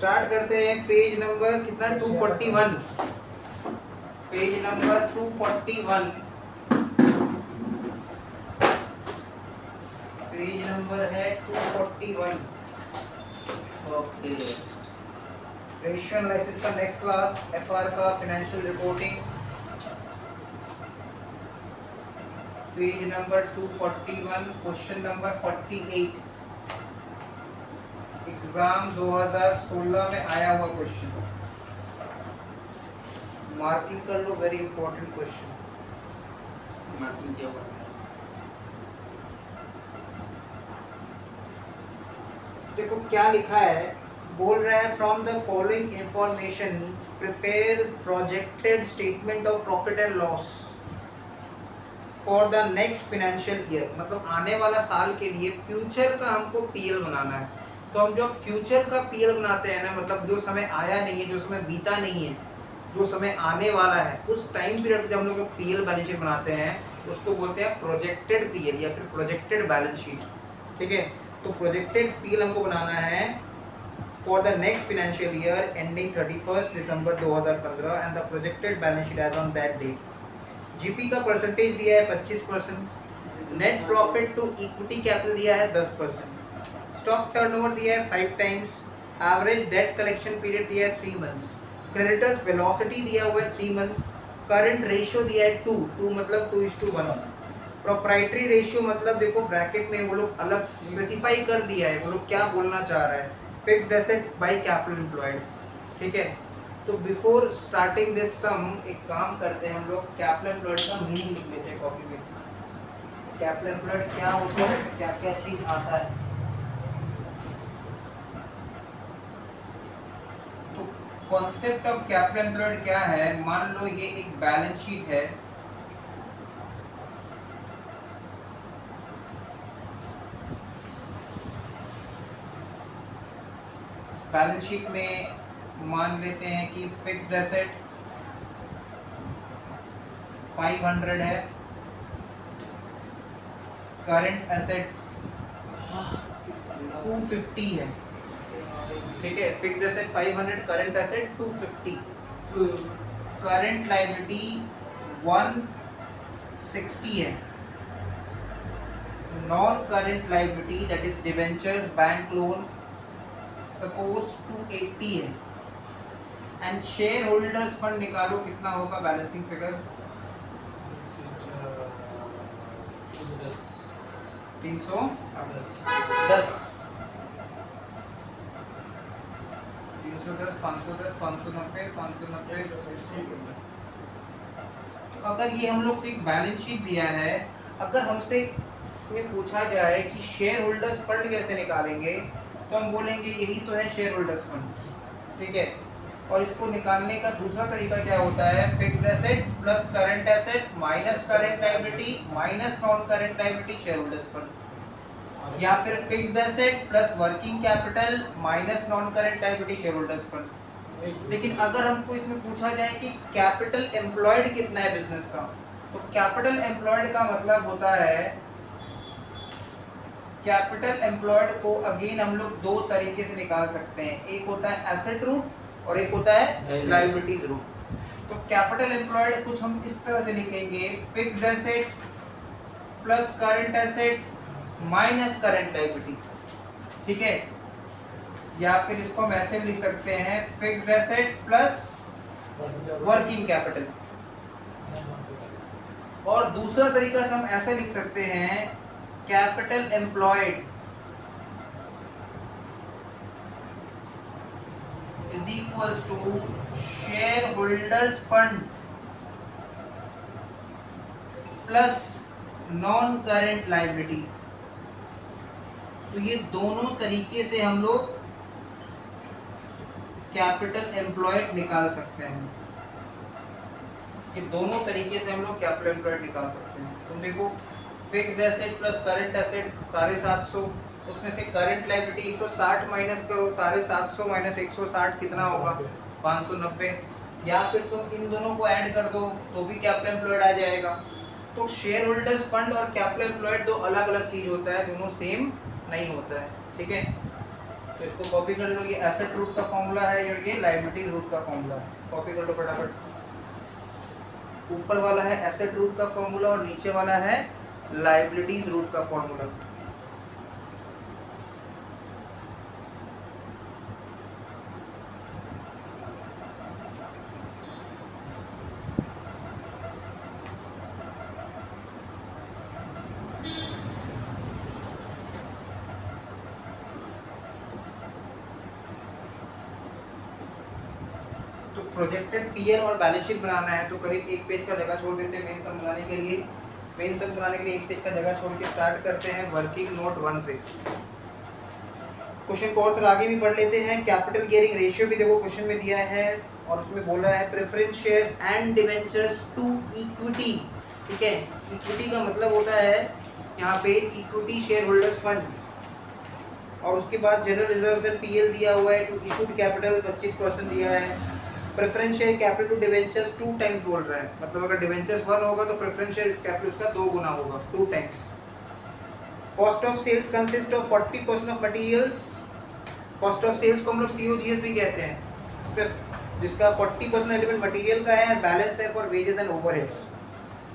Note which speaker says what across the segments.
Speaker 1: Start करते हैं। Page number कितना, 241। Page number 241। पेज नंबर है 241।
Speaker 2: ओके।
Speaker 1: रेशियो एनालिसिस का नेक्स्ट क्लास, एफआर का financial reporting, page number 241, question number 48। Exam 2016 में आया हुआ क्वेश्चन, मार्किंग कर लो, वेरी इंपॉर्टेंट क्वेश्चन।
Speaker 2: मार्किंग क्या हुआ?
Speaker 1: देखो क्या लिखा है, बोल रहा है from the following information prepare projected statement of profit and loss for the next financial year. मतलब आने वाला साल के लिए फ्यूचर का हमको पीएल बनाना है। तो हम जब फ्यूचर का पीएल बनाते हैं ना, मतलब जो समय आया नहीं है, जो समय बीता नहीं है, जो समय आने वाला है, उस टाइम पीरियड जब हम लोग पीएल बैलेंस शीट बनाते हैं उसको बोलते हैं प्रोजेक्टेड पीएल या फिर प्रोजेक्टेड बैलेंस शीट। ठीक है, तो प्रोजेक्टेड पीएल हमको बनाना है for the next financial year ending 31 December 2015 and the projected balance sheet as on that date. GP का परसेंटेज दिया है 25%, net profit to equity capital दिया है 10%, स्टॉक टर्नओवर दिया है 5 times, average debt collection period दिया है 3 मंथ्स, क्रेडिटर्स वेलोसिटी दिया हुआ है 3 मंथ्स, करंट रेशियो दिया है 2 मतलब 2:1, प्रोप्राइटरी रेशियो मतलब देखो ब्रैकेट में वो लोग अलग स्पेसिफाई कर दिया है, वो लोग क्या बोलना चाह रहा है, fixed asset by capital employed. ठीक है, तो बिफोर स्टार्टिंग दिस सम एक काम करते हैं हम लोग, कैपिटल एम्प्लॉयड का मीनिंग लिख लेते हैं कॉपी में। कैपिटल एम्प्लॉयड क्या होता है, क्या क्या चीज आता है। तो कॉन्सेप्ट ऑफ कैपिटल एम्प्लॉयड क्या है, मान लो ये एक बैलेंस शीट है, बैलेंस शीट में मान लेते हैं कि फिक्स्ड एसेट 500 है, करंट एसेट्स 250 है। ठीक है, fixed asset 500, current asset 250, current liability 160 है, non current liability that is debentures bank loan suppose 280 है, एंड शेयर होल्डर्स फंड निकालो कितना होगा बैलेंसिंग फिगर, 310, 310, 510, 590, 590। अगर ये हम लोग को एक बैलेंस शीट दिया है, अगर हमसे इसमें पूछा जाए कि शेयर होल्डर्स फंड कैसे निकालेंगे, तो हम बोलेंगे यही तो है शेयर होल्डर्स फंड। ठीक है, और इसको निकालने का दूसरा तरीका क्या होता है, fixed asset plus current asset minus current liability minus non current liability share holders fund, या फिर fixed asset plus working capital minus non current liability share holders fund. लेकिन अगर हमको इसमें पूछा जाए कि कैपिटल एम्प्लॉयड कितना है बिजनेस का, तो कैपिटल एम्प्लॉयड का मतलब होता है, कैपिटल एम्प्लॉयड को अगेन हम लोग दो तरीके से निकाल सकते हैं, एक होता है एसेट रूट और एक होता है लायबिलिटीज रूट। तो कैपिटल एम्प्लॉयड कुछ हम इस तरह से लिखेंगे, fixed asset plus current asset minus current liability. ठीक है, या फिर इसको हम ऐसे भी लिख सकते हैं, fixed asset plus working capital. और दूसरा तरीका से हम ऐसे लिख सकते हैं, capital employed is equals to shareholders fund plus non current liabilities. तो ये दोनों तरीके से हम लोग कैपिटल एम्प्लॉयड निकाल सकते हैं, ये दोनों तरीके से हम लोग कैपिटल एम्प्लॉयड निकाल सकते हैं। तुम देखो, fixed asset plus current asset 750, उसमें से करंट लायबिलिटी 160 माइनस करो, 750 माइनस 160 कितना होगा, 590, या फिर तुम इन दोनों को ऐड कर दो तो भी कैपिटल एम्प्लॉयड आ जाएगा। तो शेयर होल्डर्स फंड और कैपिटल एम्प्लॉयड दो अलग अलग चीज होता है, दोनों सेम नहीं होता है। ठीक है, तो इसको कॉपी कर लो, ये एसेट रूट का फॉर्मूला है और ये लायबिलिटी रूट का फॉर्मूला है, कॉपी कर लो फटाफट। ऊपर वाला है एसेट रूट का फॉर्मूला और नीचे वाला है लायबिलिटीज रूट का फॉर्मूला। प्रोजेक्टेड पीएल और बैलेंस शीट बनाना है तो करीब एक पेज का जगह छोड़ देते हैं मेन सम बनाने के लिए। मेन सम बनाने के लिए एक पेज का जगह छोड़ के स्टार्ट करते हैं वर्किंग नोट 1 से। क्वेश्चन को और आगे भी पढ़ लेते हैं। कैपिटल गियरिंग रेशियो भी देखो क्वेश्चन में दिया है और उसमें बोल रहा है preference shares and debentures to equity. ठीक है, इक्विटी का मतलब होता है यहाँ पे इक्विटी शेयर होल्डर्स फंड, और उसके बाद जनरल रिजर्व्स एंड पीएल दिया हुआ है, टू इशूड कैपिटल 25% दिया है। Preference share capital to debentures 2 times बोल रहा है, मतलब अगर डिवेंचर्स 1 होगा तो प्रेफरेंस शेयर कैपिटल उसका 2 गुना होगा, 2 times. Cost of sales consist of 40% of materials. Cost of sales को हम लोग सीओजीएस भी कहते हैं, इसमें जिसका 40% एलिमेंट मटेरियल का है, बैलेंस है for wages and overheads.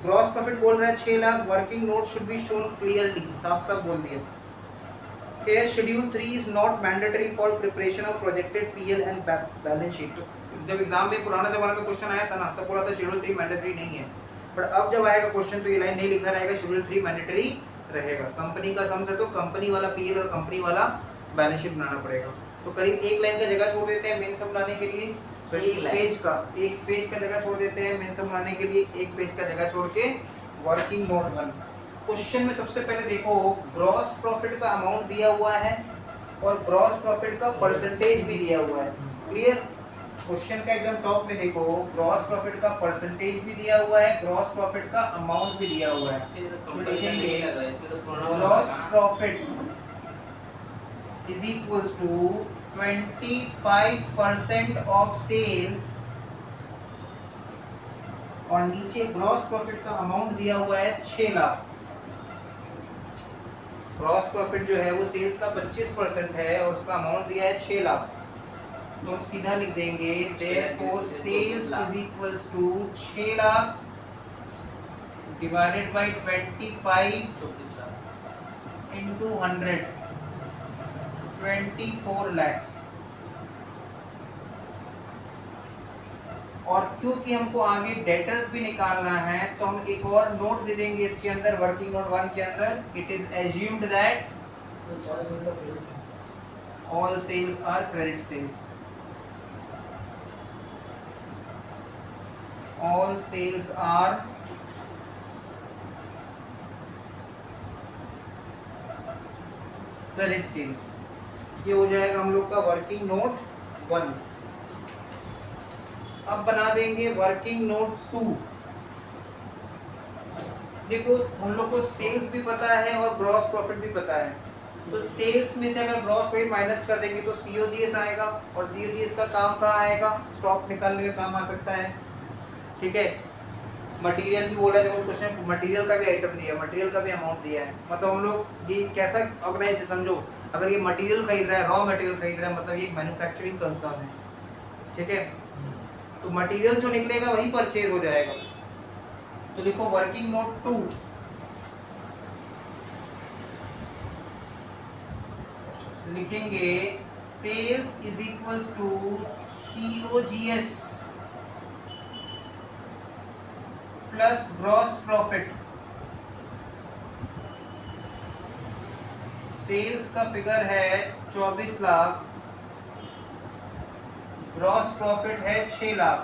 Speaker 1: Gross profit बोल रहा है 6 lakh. Working note should be shown clearly, साफ साफ बोल दिया। Here schedule 3 is not mandatory for preparation of projected PL and balance sheet। तो जब एग्जाम में पुराना जमाने में क्वेश्चन आया था ना, तब बोला था शेड्यूल 3 मैंडेटरी नहीं है, पर अब जब आएगा क्वेश्चन तो ये लाइन नहीं लिखा रहेगा, शेड्यूल 3 मैंडेटरी रहेगा। कंपनी का सम है तो कंपनी वाला पीएल और कंपनी वाला बैलेंस शीट बनाना पड़ेगा। तो करीब एक लाइन का जगह छोड़ देते हैं मेन सम बनाने के लिए, तो एक पेज का जगह छोड़ देते हैं मेन सम बनाने के लिए, एक पेज का जगह छोड़ के वर्किंग नोट 1। क्वेश्चन में सबसे पहले देखो ग्रॉस प्रॉफिट का अमाउंट दिया हुआ है और ग्रॉस प्रॉफिट का परसेंटेज भी दिया हुआ है। क्लियर? क्वेश्चन का एकदम टॉप में देखो ग्रॉस प्रॉफिट का परसेंटेज भी दिया हुआ है, ग्रॉस प्रॉफिट का अमाउंट भी दिया हुआ है। Gross profit is equals to 25% of sales, और नीचे ग्रॉस प्रॉफिट का अमाउंट दिया हुआ है 6 लाख। ग्रॉस प्रॉफिट जो है वो सेल्स का 25% है और उसका अमाउंट दिया है 6 लाख। तो हम सीधा लिख देंगे therefore sales is equals to 6 lakh divided by 25 into 100, 24 lakh. और क्योंकि हमको आगे डेटर्स भी निकालना है तो हम एक और नोट दे देंगे इसके अंदर, वर्किंग नोट 1 के अंदर। It is assumed that all sales are credit sales. All sales are credit sales. ये हो जाएगा हम लोग का वर्किंग नोट 1। अब बना देंगे वर्किंग नोट 2। देखो हम लोग को सेल्स भी पता है और ग्रॉस प्रॉफिट भी पता है, तो सेल्स में से अगर ग्रॉस प्रॉफिट माइनस कर देंगे तो सीओजीएस आएगा, और सीओजीएस का काम कहाँ आएगा? स्टॉक निकालने में काम आ सकता है। ठीक है, मटेरियल भी बोला, देखो क्वेश्चन मटेरियल का भी आइटम दिया है, मटेरियल का भी अमाउंट दिया है। मतलब हम लोग ये कैसा ऑर्गेनाइज समझो, अगर ये मटेरियल खरीद रहा है, रॉ मटेरियल खरीद रहा है, मतलब ये मैन्युफैक्चरिंग कंसर्न है। ठीक है, तो मटेरियल जो निकलेगा वही परचेज हो जाएगा। तो देखो वर्किंग नोट 2 लिखेंगे sales is equals to COGS plus gross profit. Sales का फिगर है 24 लाख, ग्रॉस प्रॉफिट है 6 लाख,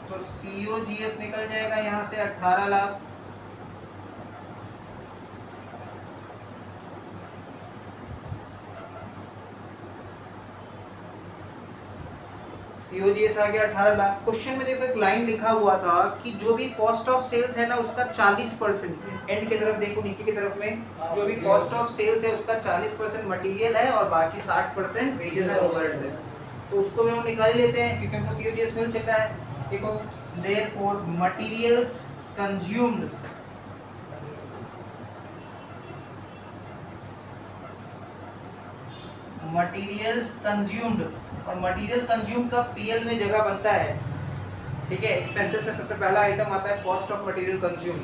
Speaker 1: तो सीओजीएस निकल जाएगा यहाँ से 18 लाख। सीओजीएस आ गया 18 लाख। क्वेश्चन में देखो एक लाइन लिखा हुआ था कि जो भी कॉस्ट ऑफ सेल्स है ना उसका 40%, एंड की तरफ देखो नीचे की तरफ में, जो भी कॉस्ट ऑफ सेल्स है उसका 40% मटेरियल है और बाकी 60% वेजेस एंड ओवरहेड्स है। तो उसको भी हम निकाल लेते हैं क्योंकि हमको सीओजीएस मिल चुका है। देखो therefore materials consumed materials consumed, और मटेरियल कंज्यूम्ड का पीएल में जगह बनता है, ठीक है। एक्सपेंसेस में सबसे पहला आइटम आता है कॉस्ट ऑफ मटेरियल कंज्यूम्ड।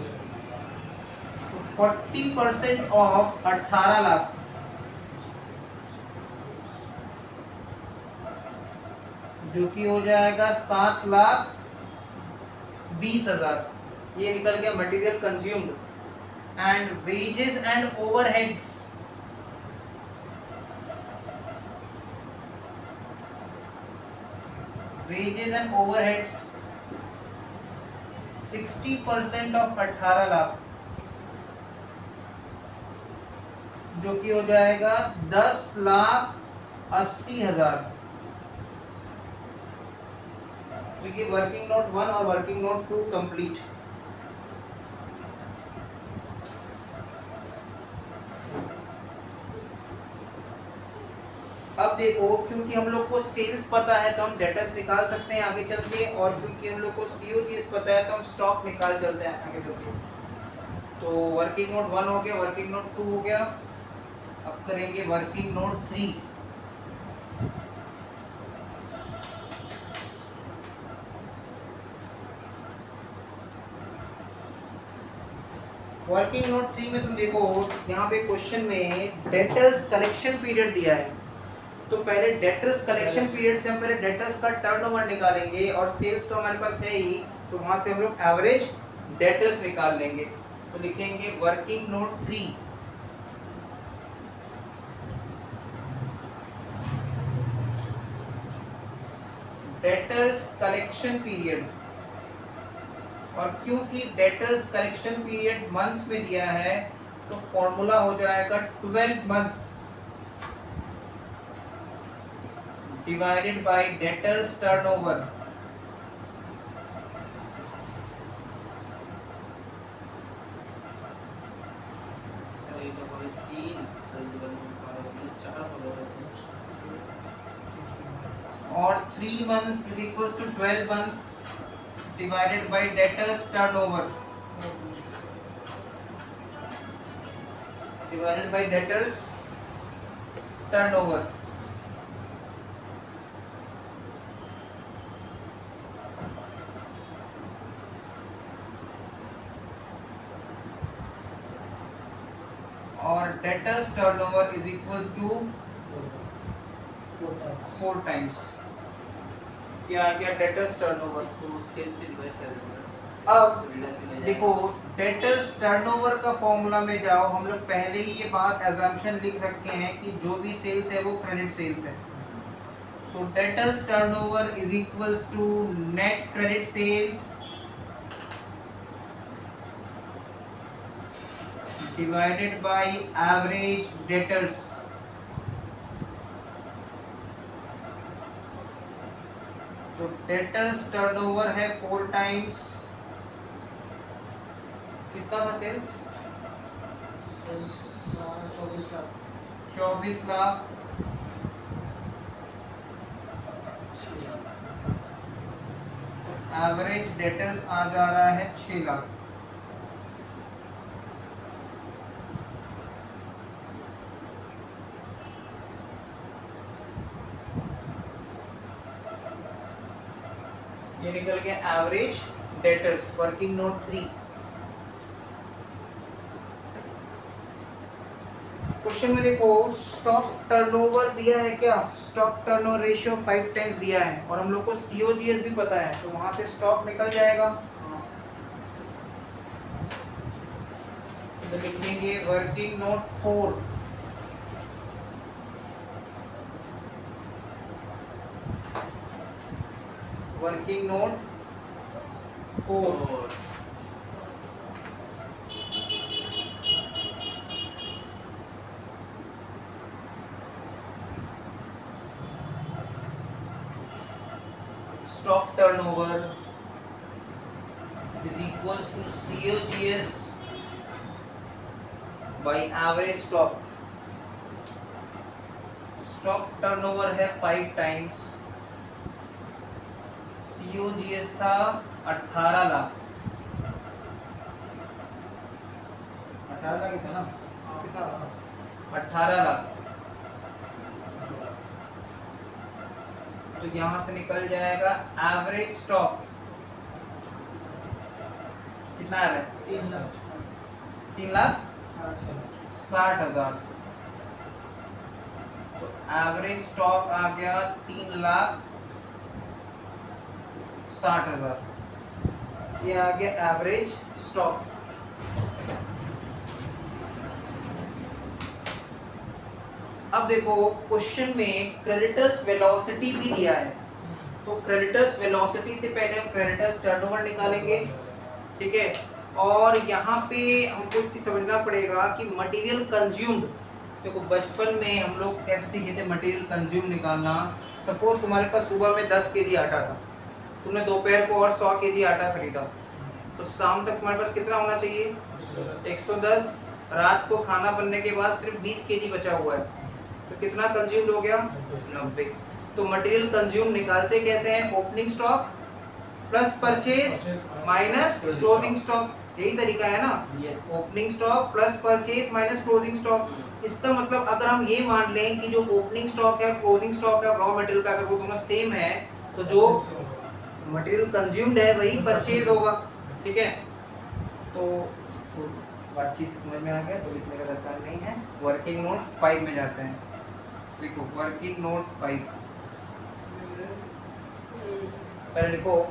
Speaker 1: तो 40% ऑफ 18 लाख जो कि हो जाएगा 7,20,000, ये निकल गया material consumed. And wages and overheads, wages and overheads 60% of 18 lakh जो कि हो जाएगा 10,80,000। क्योंकि वर्किंग नोट 1 और वर्किंग नोट 2 कंप्लीट। अब देखो, क्योंकि हम लोग को सेल्स पता है तो हम डेटर्स निकाल सकते हैं आगे चल के, और क्योंकि हम लोग को सीओजीएस पता है तो हम स्टॉक निकाल चलते हैं आगे चल के। तो वर्किंग नोट 1 हो गया, वर्किंग नोट 2 हो गया। अब करेंगे वर्किंग नोट 3। वर्किंग नोट 3 में तुम देखो, यहाँ पे क्वेश्चन में डेटर्स कलेक्शन पीरियड दिया है। तो पहले डेटर्स कलेक्शन पीरियड से हम पहले डेटर्स का टर्नओवर निकालेंगे, और सेल्स तो हमारे पास है ही, तो वहां से हम लोग एवरेज डेटर्स निकाल लेंगे। तो लिखेंगे working note 3, debtors collection period. और क्योंकि डेटर्स कलेक्शन पीरियड मंथ्स में दिया है तो फॉर्मूला हो जाएगा 12 months divided by debtors turnover. और 3 months is equals to 12 months divided by debtors turnover, divided by debtors turnover। और debtors turnover is equals to 4 times। क्या आ गया डेटर्स टर्नओवर।
Speaker 2: इसको सेल्स से डिवाइड कर देंगे।
Speaker 1: अब देखो, डेटर्स टर्नओवर का फॉर्मूला में जाओ, हम लोग पहले ही ये बात एजम्पशन लिख रखे हैं कि जो भी सेल्स है वो क्रेडिट सेल्स है। तो debtors turnover is equals to net credit sales divided by average debtors. तो डेटर्स टर्नओवर है 4 टाइम्स, कितना था sales? 24 lakh. 24 lakh average debtors आ जा रहा है 6 लाख। ये निकल गया average debtors, working note 3। Question में देखो, स्टॉक टर्नओवर दिया है क्या? स्टॉक टर्नओवर रेशियो 5 टाइम्स दिया है, और हम लोग को सीओजीएस भी पता है, तो वहां से स्टॉक निकल जाएगा। तो लिखेंगे working note 4, working note 4। Stock turnover is equals to COGS by average stock। Stock turnover है 5 टाइम्स, COGS था 18 लाख। 18 लाख था ना, कितना? 18 लाख। तो यहाँ से निकल जाएगा एवरेज स्टॉक कितना आ रहा है 3,60,000। तो एवरेज स्टॉक आ गया 3,60,000। ये आ गया एवरेज स्टॉक। अब देखो क्वेश्चन में क्रेडिटर्स वेलोसिटी भी दिया है, तो क्रेडिटर्स वेलोसिटी से पहले हम क्रेडिटर्स टर्नओवर निकालेंगे, ठीक है। और यहाँ पे हमको एक चीज समझना पड़ेगा कि मटेरियल कंज्यूम्ड, देखो बचपन में हम लोग कैसे सीखे थे मटेरियल कंज्यूम निकालना। सपोज तुम्हारे पास सुबह में 10 केजी आटा था, तुमने दोपहर को और 100 केजी आटा खरीदा, तो शाम तक तुम्हारे पास कितना होना चाहिए 110। रात को खाना बनने के बाद सिर्फ 20 केजी बचा हुआ है, तो कितना कंज्यूम्ड हो गया 90। तो मटेरियल कंज्यूम निकालते कैसे हैं, opening stock plus purchase minus closing stock, यही तरीका है ना।
Speaker 2: Yes.
Speaker 1: Opening stock plus purchase minus closing stock. इसका मतलब अगर हम ये मान लें कि जो ओपनिंग स्टॉक है क्लोजिंग स्टॉक है रॉ मटेरियल का, अगर वो दोनों सेम है तो जो मटेरियल कंज्यूम्ड है वही परचेज होगा, ठीक है। तो बातचीत समझ में आ गया, तो लिखने का दरकार नहीं है। वर्किंग नोट 5 में जाते हैं। देखो वर्किंग नोट 5 पहले लिखो,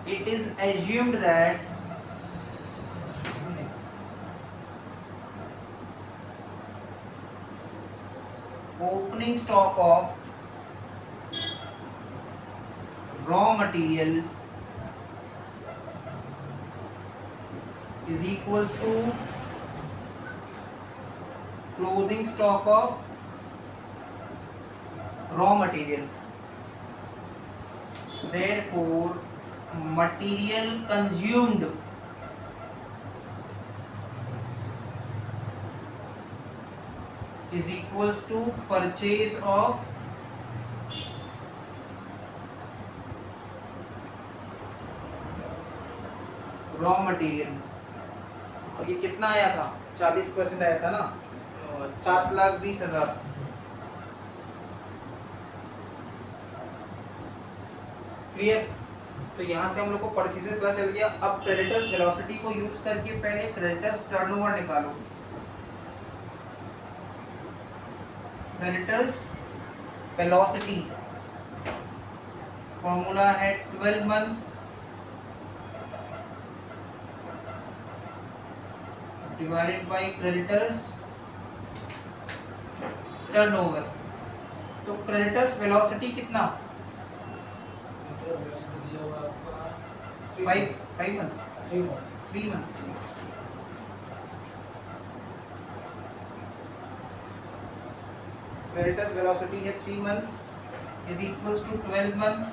Speaker 1: it is assumed that opening stock of raw material is equals to closing stock of raw material. Therefore material consumed is equals to purchase of raw material। और ये कितना आया था 40% आया था ना, 7,20,000। क्लियर। तो यहाँ से हम लोग को परचेज पता चल गया। अब क्रेडिटर्स वेलोसिटी को यूज करके पहले क्रेडिटर्स टर्नओवर निकालो। क्रेडिटर्स वेलोसिटी फॉर्मूला है 12 months divided by creditors turnover. तो क्रेडिटर्स वेलोसिटी कितना 5 months 3 months। क्रेडिटर्स वेलोसिटी है 3 months is equals to 12 months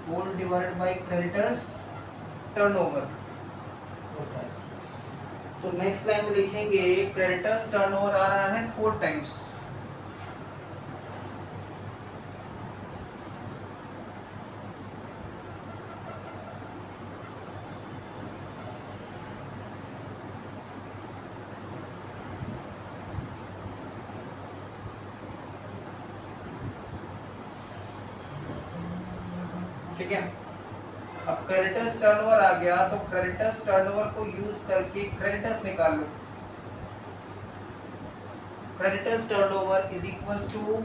Speaker 1: whole divided by creditors turnover। तो नेक्स्ट लाइन में लिखेंगे क्रेडिटर्स टर्नओवर आ रहा है 4 टाइम्स। ठीक है। अब क्रेडिटर्स टर्नओवर आ गया, तो क्रेडिटर्स टर्नओवर को यूज करके क्रेडिटर्स निकाल लो। Creditors turnover is equals to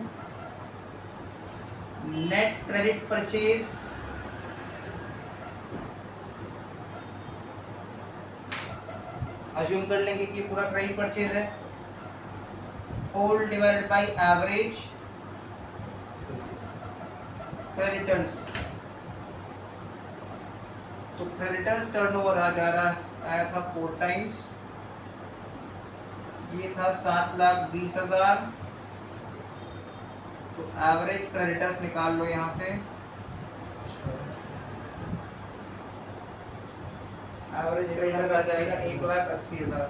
Speaker 1: net credit purchase assume कर लेंगे कि पूरा क्रेडिट परचेज है, whole divided by average creditors. तो क्रेडिटर्स टर्नओवर आ जा रहा आया था 4 टाइम्स, ये था 7,20,000। तो एवरेज क्रेडिटर्स निकाल लो यहाँ से। एवरेज क्रेडिटर्स आ जाएगा 1,80,000।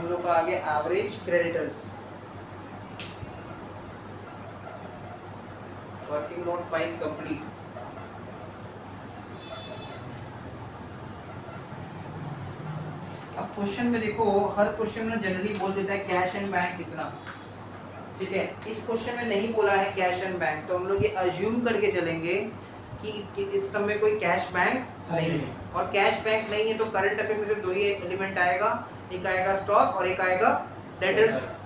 Speaker 1: हम लोग का आगे average creditors. Working note 5 complete. अब क्वेश्चन में देखो, हर क्वेश्चन में जनरली बोल देता है कैश एंड बैंक कितना, ठीक है। इस क्वेश्चन में नहीं बोला है कैश एंड बैंक, तो हम लोग ये अज्यूम करके चलेंगे कि इस समय कोई कैश बैंक नहीं है। और कैश बैंक नहीं है तो करंट एसेट में से दो ही एलिमेंट आएगा, एक आएगा स्टॉक और एक आएगा डेटर्स।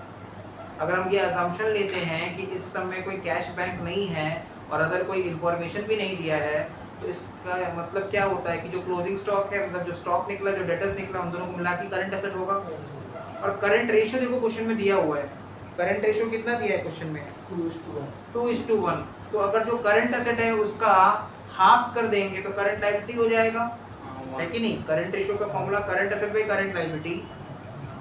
Speaker 1: अगर हम ये अजम्पशन लेते हैं कि इस समय कोई कैश बैंक नहीं है और अगर कोई इंफॉर्मेशन भी नहीं दिया है, तो इसका मतलब क्या होता है कि जो क्लोजिंग स्टॉक है, मतलब जो स्टॉक निकला, जो डेटर्स निकला, उन दोनों को मिला के करंट एसेट होगा। और करंट रेशियो देखो क्वेश्चन में दिया हुआ है, करंट रेशियो कितना दिया है क्वेश्चन में, 2:1। तो अगर जो करंट एसेट है उसका हाफ कर देंगे तो करंट लायबिलिटी हो जाएगा, है कि नहीं। करंट रेशियो का formula current asset by current liability.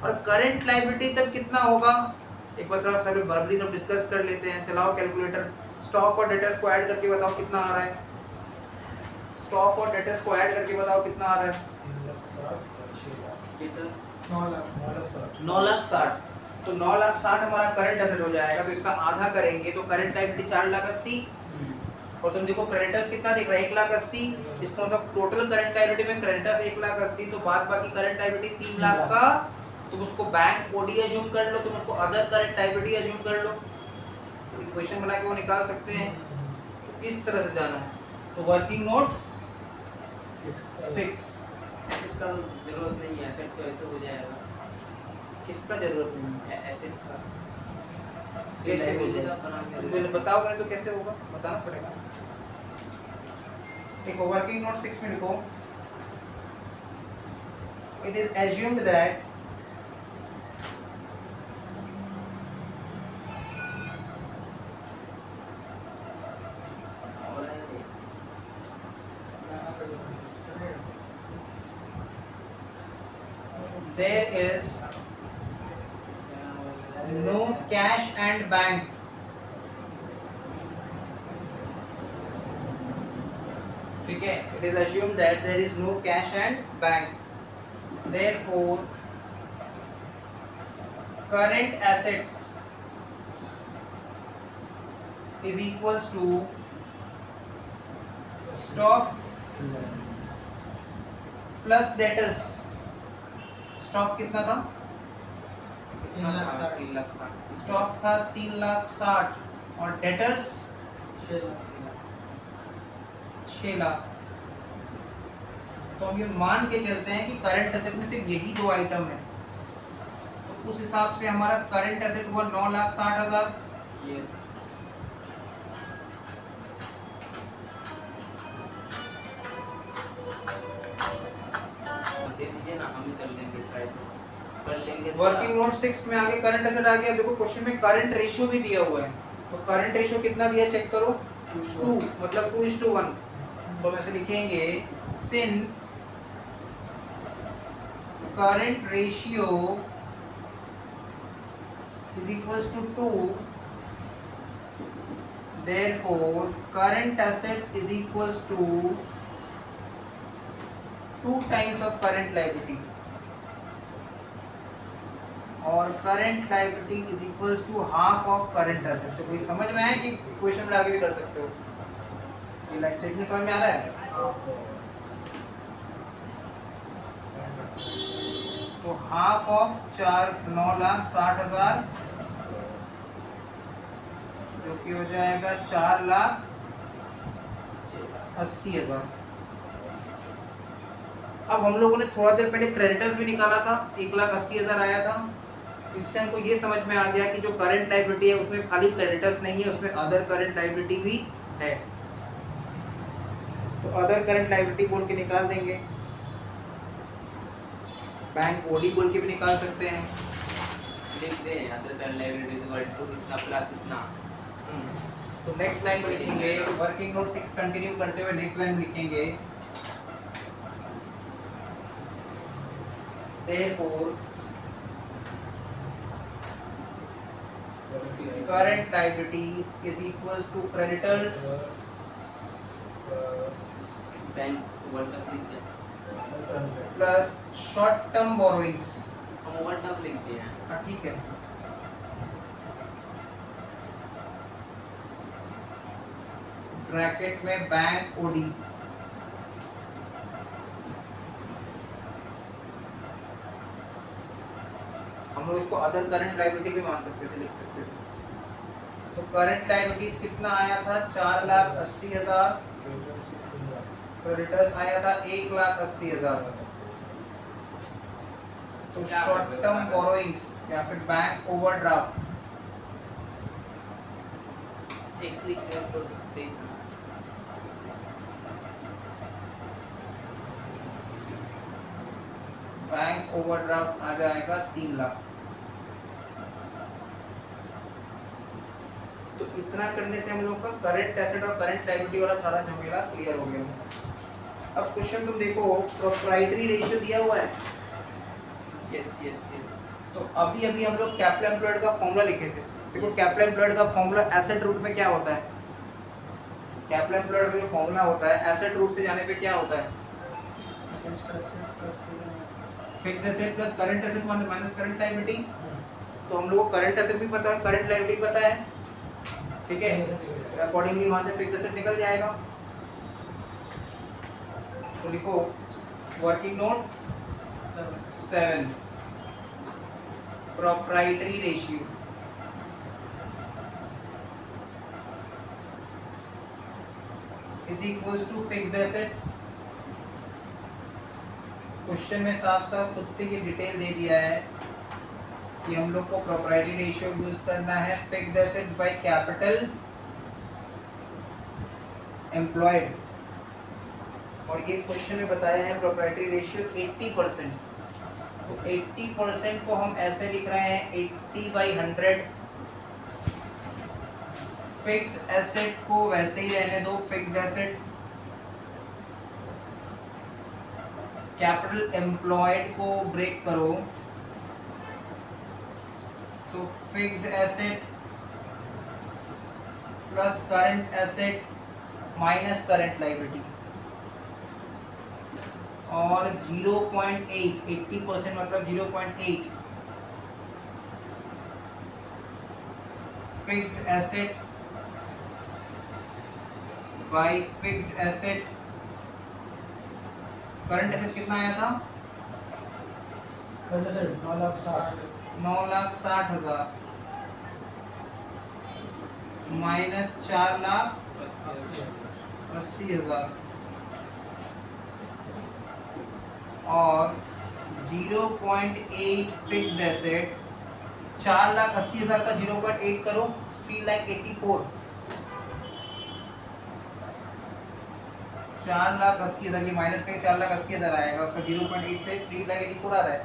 Speaker 1: और करंट लायबिलिटी तब कितना होगा, एक बार थोड़ा सब वर्बली सब डिस्कस कर लेते हैं। चलाओ कैलकुलेटर, स्टॉक और डेटर्स को ऐड करके बताओ कितना आ रहा है। स्टॉक और डेटर्स को ऐड करके बताओ कितना आ रहा है। 9,60,000। तो 9,60,000 हमारा करंट एसेट हो जाएगा, तो इसका आधा करेंगे तो करंट लायबिलिटी 4,80,000। और तुम देखो क्रेडिटर्स कितना दिख रहा है, 1,80,000। इसका मतलब टोटल करंट लायबिलिटी में क्रेडिटर्स 1,80,000, तो बाद बाकी करंट लायबिलिटी 3 लाख का। तुम उसको बैंक ओडी अज्यूम कर लो, तुम उसको अदर करंट लायबिलिटी अज्यूम कर लो, तो इक्वेशन बना के वो निकाल सकते हैं। तो इस तरह से जाना है। तो वर्किंग नोट 6
Speaker 2: इसका जरूरत नहीं है, एसेट तो ऐसे हो जाएगा।
Speaker 1: किसका जरूरत नहीं है,
Speaker 2: एसेट का
Speaker 1: कैसे हो
Speaker 2: liability
Speaker 1: जाएगा?
Speaker 2: का बना के
Speaker 1: तो बताओगे तो कैसे होगा, बताना पड़ेगा। देखो वर्किंग नोट 6 में लिखो, it is assumed that there is no cash and bank ठीक है। it is assumed that there is no cash and bank, therefore current assets is equals to stock plus debtors। Stock कितना था,
Speaker 2: 3,60,000।
Speaker 1: Stock था 3,60,000 और debtors 6 lakh. तो हम ये मान के चलते हैं कि करंट एसेट में सिर्फ यही दो आइटम है, तो उस हिसाब से हमारा करंट एसेट हुआ 9,60,000।
Speaker 2: यस, दे दीजिए ना, हम ही कर लेंगे, ट्राई कर लेंगे।
Speaker 1: वर्किंग नोट 6 में आगे करंट एसेट आ गया। देखो क्वेश्चन में करंट रेशियो भी दिया हुआ है, तो करंट रेशियो कितना दिया चेक करो, 2, मतलब 2:1। तो हम ऐसे लिखेंगे, since current ratio is equals to 2, therefore current asset is equals to 2 times of current liability, और current liability is equals to half of current asset. तो कोई समझ में आया कि इक्वेशन में आगे भी कर सकते हो, ये लाइक स्टेटमेंट समझ में आ रहा है। तो हाफ ऑफ 9,60,000 जो कि हो जाएगा 4,80,000। अब हम लोगों ने थोड़ा देर पहले क्रेडिटर्स भी निकाला था, 1,80,000 आया था। इससे हमको ये समझ में आ गया कि जो करंट लायबिलिटी है उसमें खाली क्रेडिटर्स नहीं है, उसमें अदर करंट लायबिलिटी भी है। तो अदर करंट लायबिलिटी बोल के निकाल देंगे, बैंक ओडी बोल के भी निकाल सकते हैं।
Speaker 2: लिख दे other current liability equal to इतना प्लस इतना।
Speaker 1: तो नेक्स्ट लाइन में लिखेंगे, वर्किंग नोट 6 कंटिन्यू करते हुए नेक्स्ट लाइन लिखेंगे, therefore current liabilities is equals to creditors
Speaker 2: bank word का लिख दे।
Speaker 1: plus short term borrowings।
Speaker 2: हम ओवरड्राफ्ट लिख दिए हैं।
Speaker 1: हाँ ठीक है, ब्रैकेट में बैंक ओडी, हम लोग इसको अदर करंट लायबिलिटी भी मान सकते थे, लिख सकते थे। तो करंट लायबिलिटीज कितना आया था 4,80,000, क्रेडिटर्स आया था 1,80,000। तो शॉर्ट टर्म बोरोइंग्स या फिर बैंक ओवरड्राफ्ट
Speaker 2: एक्स लिख दिया तो सही था।
Speaker 1: बैंक ओवरड्राफ्ट आ जाएगा 3 लाख। तो इतना करने से हम लोग का करंट एसेट और करंट लायबिलिटी वाला सारा झमेला क्लियर हो गया। अब क्वेश्चन तुम देखो, प्रोप्राइटरी रेशियो दिया हुआ है।
Speaker 2: Yes yes yes.
Speaker 1: तो अभी अभी हम लोग कैपिटल एम्प्लॉयड का फॉर्मूला लिखे थे। देखो कैपिटल एम्प्लॉयड का फॉर्मूला एसेट रूट में क्या होता है, कैपिटल एम्प्लॉयड का जो फॉर्मूला होता है एसेट रूट से जाने पे क्या होता है, fixed asset plus current asset minus current liability. तो हम लोग को करंट एसेट भी पता है, करंट लायबिलिटी पता है, ठीक है, अकॉर्डिंगली वहां से फिक्स्ड एसेट निकल जाएगा। तो लिखो working note 7, proprietary ratio is equals to fixed assets. Question में साफ साफ खुद से ये डिटेल दे दिया है कि हम लोग को प्रोप्राइटरी रेशियो यूज करना है fixed assets bye capital employed. और ये क्वेश्चन में बताया है प्रोप्राइटरी रेशियो 80%। तो 80% को हम ऐसे लिख रहे हैं 80/100। फिक्स्ड एसेट को वैसे ही रहने दो, फिक्स्ड एसेट। कैपिटल एम्प्लॉयड को ब्रेक करो तो fixed asset plus current asset minus current liability और 0.8, 80% मतलब 0.8 fixed asset bye fixed asset. Current asset कितना आया था, 9,60,000 माइनस 4,80,000 और 0.8 फिक्स्ड एसेट। 4,80,000 का 0.8 करो 3,84,000। 4,80,000 ये माइनस में 4,80,000 आएगा, उसका 0.8 से 3,84,000 आ रहा है।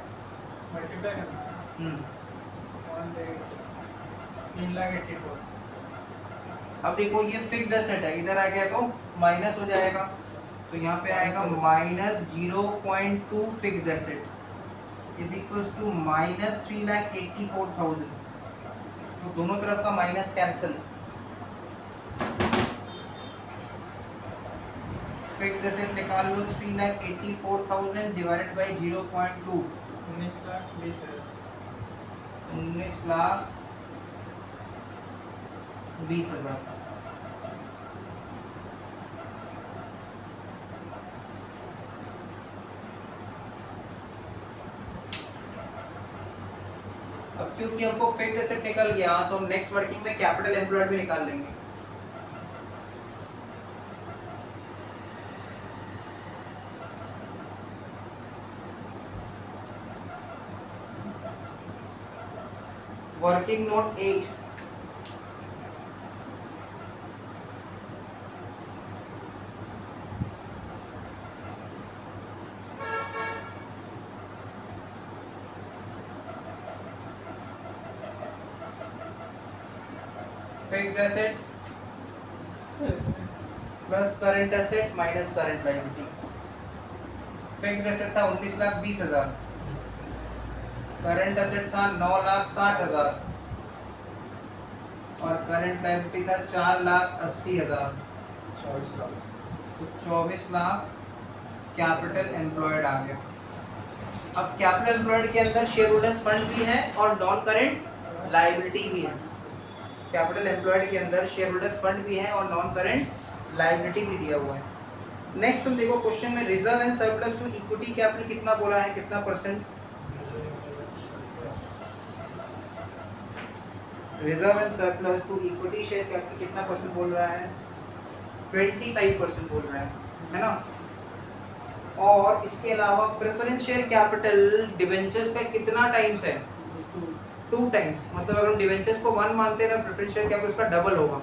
Speaker 1: अब देखो ये फिक्स्ड एसेट है, इधर आ गया तो माइनस हो जाएगा, तो यहाँ पे आएगा minus 0.2 fixed asset is equals to minus 3,84,000। तो दोनों तरफ का माइनस कैंसिल। फिक्स्ड एसेट निकाल लो 3,84,000 डिवाइडेड बाय 0.2, 19,20,000। अब क्योंकि हमको फिक्स्ड एसेट निकल गया तो हम नेक्स्ट वर्किंग में कैपिटल एम्प्लॉयड भी निकाल लेंगे। Working note 8, fixed asset plus current asset minus current liability. Fixed asset था 19,20,000, करंट एसेट था 9,60,000 और करंट लायबिलिटी था 4,80,000। तो 24 लाख कैपिटल एम्प्लॉयड आ गया। अब कैपिटल एम्प्लॉयड के अंदर शेयर होल्डर्स फंड भी है और नॉन करेंट लायबिलिटी भी है। कैपिटल एम्प्लॉयड के अंदर शेयर होल्डर्स फंड भी है और नॉन करेंट लायबिलिटी भी दिया हुआ है। नेक्स्ट तुम देखो क्वेश्चन में reserve and surplus to equity capital कितना बोला है, कितना percent? Reserve and surplus to equity share capital कितना परसेंट बोल रहा है? 25% बोल रहा है ना। और इसके अलावा प्रेफरेंस शेयर कैपिटल डिवेंचर्स का कितना टाइम्स है? 2 टाइम्स। मतलब अगर हम डिवेंचर्स को 1 मानते हैं ना, प्रेफरेंस शेयर कैपिटल उसका डबल होगा।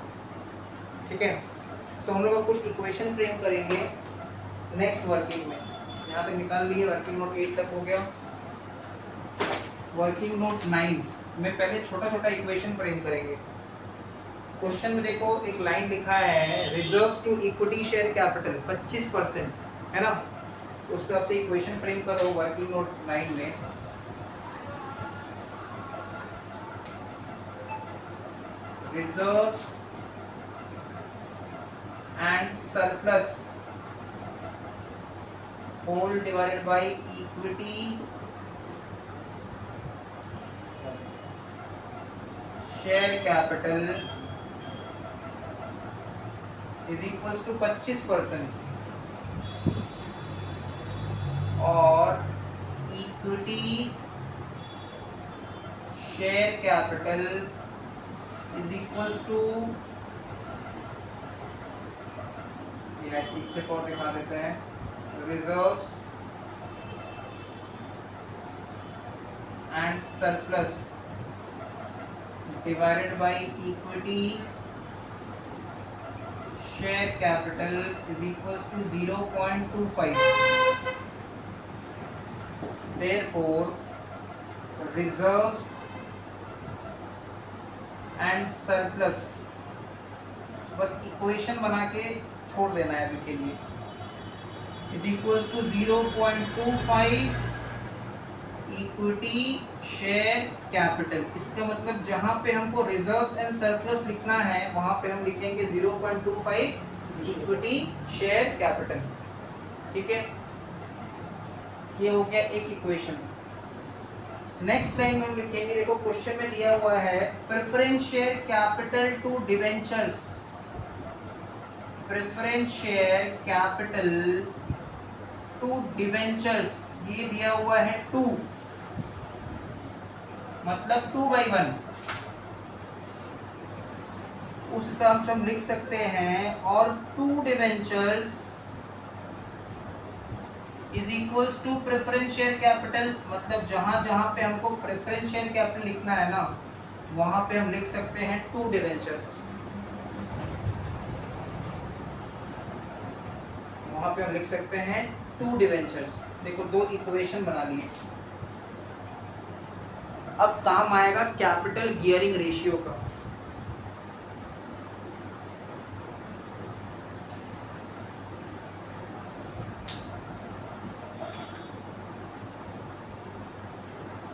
Speaker 1: ठीक है, तो हम लोग कुछ इक्वेशन फ्रेम करेंगे नेक्स्ट वर्किंग में। यहाँ तक निकाल लिए, वर्किंग नोट 8 तक हो गया। वर्किंग नोट 9 में पहले छोटा छोटा इक्वेशन फ्रेम करेंगे। क्वेश्चन में देखो एक लाइन लिखा है reserves to equity share capital 25% है ना, उस हिसाब से इक्वेशन फ्रेम करो वर्किंग नोट 9 में। Reserves and surplus whole divided by equity share capital is equals to 25% और equity share capital is equals to, एक से और दिखा देते हैं, reserves and surplus divided by equity share capital is equals to 0.25। Therefore, reserves and surplus, बस equation बना के छोड़ देना है अभी के लिए, is equals to 0.25 equity share capital. इसका मतलब जहां पे हमको रिजर्व्स एंड सरप्लस लिखना है वहां पे हम लिखेंगे 0.25 इक्विटी शेयर कैपिटल। ठीक है, ये हो गया एक इक्वेशन। नेक्स्ट लाइन में हम लिखेंगे, देखो क्वेश्चन में दिया हुआ है preference share capital to debentures, preference share capital to debentures, ये दिया हुआ है 2, मतलब 2/1। उस हिसाब से हम लिख सकते हैं, और 2 debentures is equals to preference share capital, मतलब जहां जहां पे हमको प्रेफरेंस शेयर कैपिटल लिखना है ना वहां पे हम लिख सकते हैं 2 डिवेंचर्स, वहां पे हम लिख सकते हैं 2 डिवेंचर्स। देखो 2 इक्वेशन बना लिए। अब काम आएगा कैपिटल गियरिंग रेशियो का।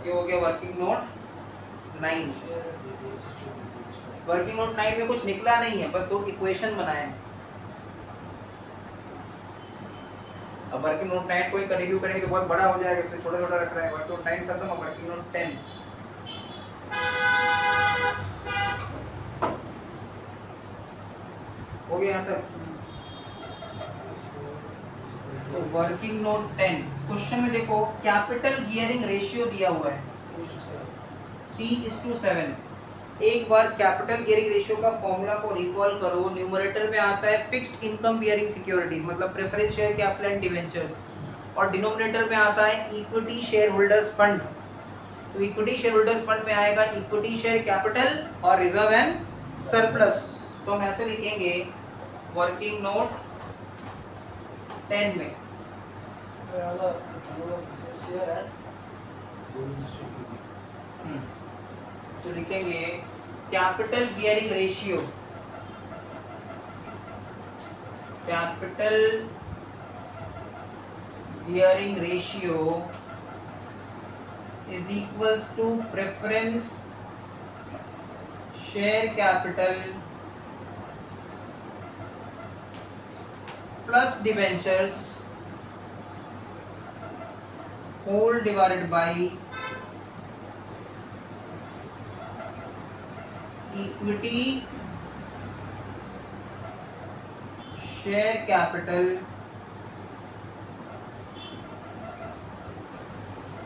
Speaker 1: ये हो गया वर्किंग नोट 9। वर्किंग नोट 9 में कुछ निकला नहीं है, बस 2 इक्वेशन बनाए हैं। अब वर्किंग नोट 9 को ही कंटिन्यू करेंगे तो बहुत बड़ा हो जाएगा, इसलिए छोटा छोटा रख रहा है। वर्किंग नोट 9 खत्म, अब वर्किंग नोट 10। हो गया यहाँ तक। तो वर्किंग नोट 10 क्वेश्चन में देखो कैपिटल गियरिंग रेशियो दिया हुआ है 3:7। एक बार कैपिटल गियरिंग रेशियो का फॉर्मूला को रिकॉल करो। न्यूमरेटर में आता है फिक्स्ड इनकम बियरिंग सिक्योरिटीज, मतलब preference share capital and debentures, और डिनोमिनेटर में आता है इक्विटी शेयर होल्डर्स फंड। तो इक्विटी शेयर होल्डर्स फंड में आएगा इक्विटी शेयर कैपिटल और रिजर्व एंड सरप्लस। तो हम ऐसे लिखेंगे वर्किंग नोट 10 में तो लिखेंगे capital gearing ratio, capital gearing ratio is equals to preference share capital plus debentures whole divided by equity share capital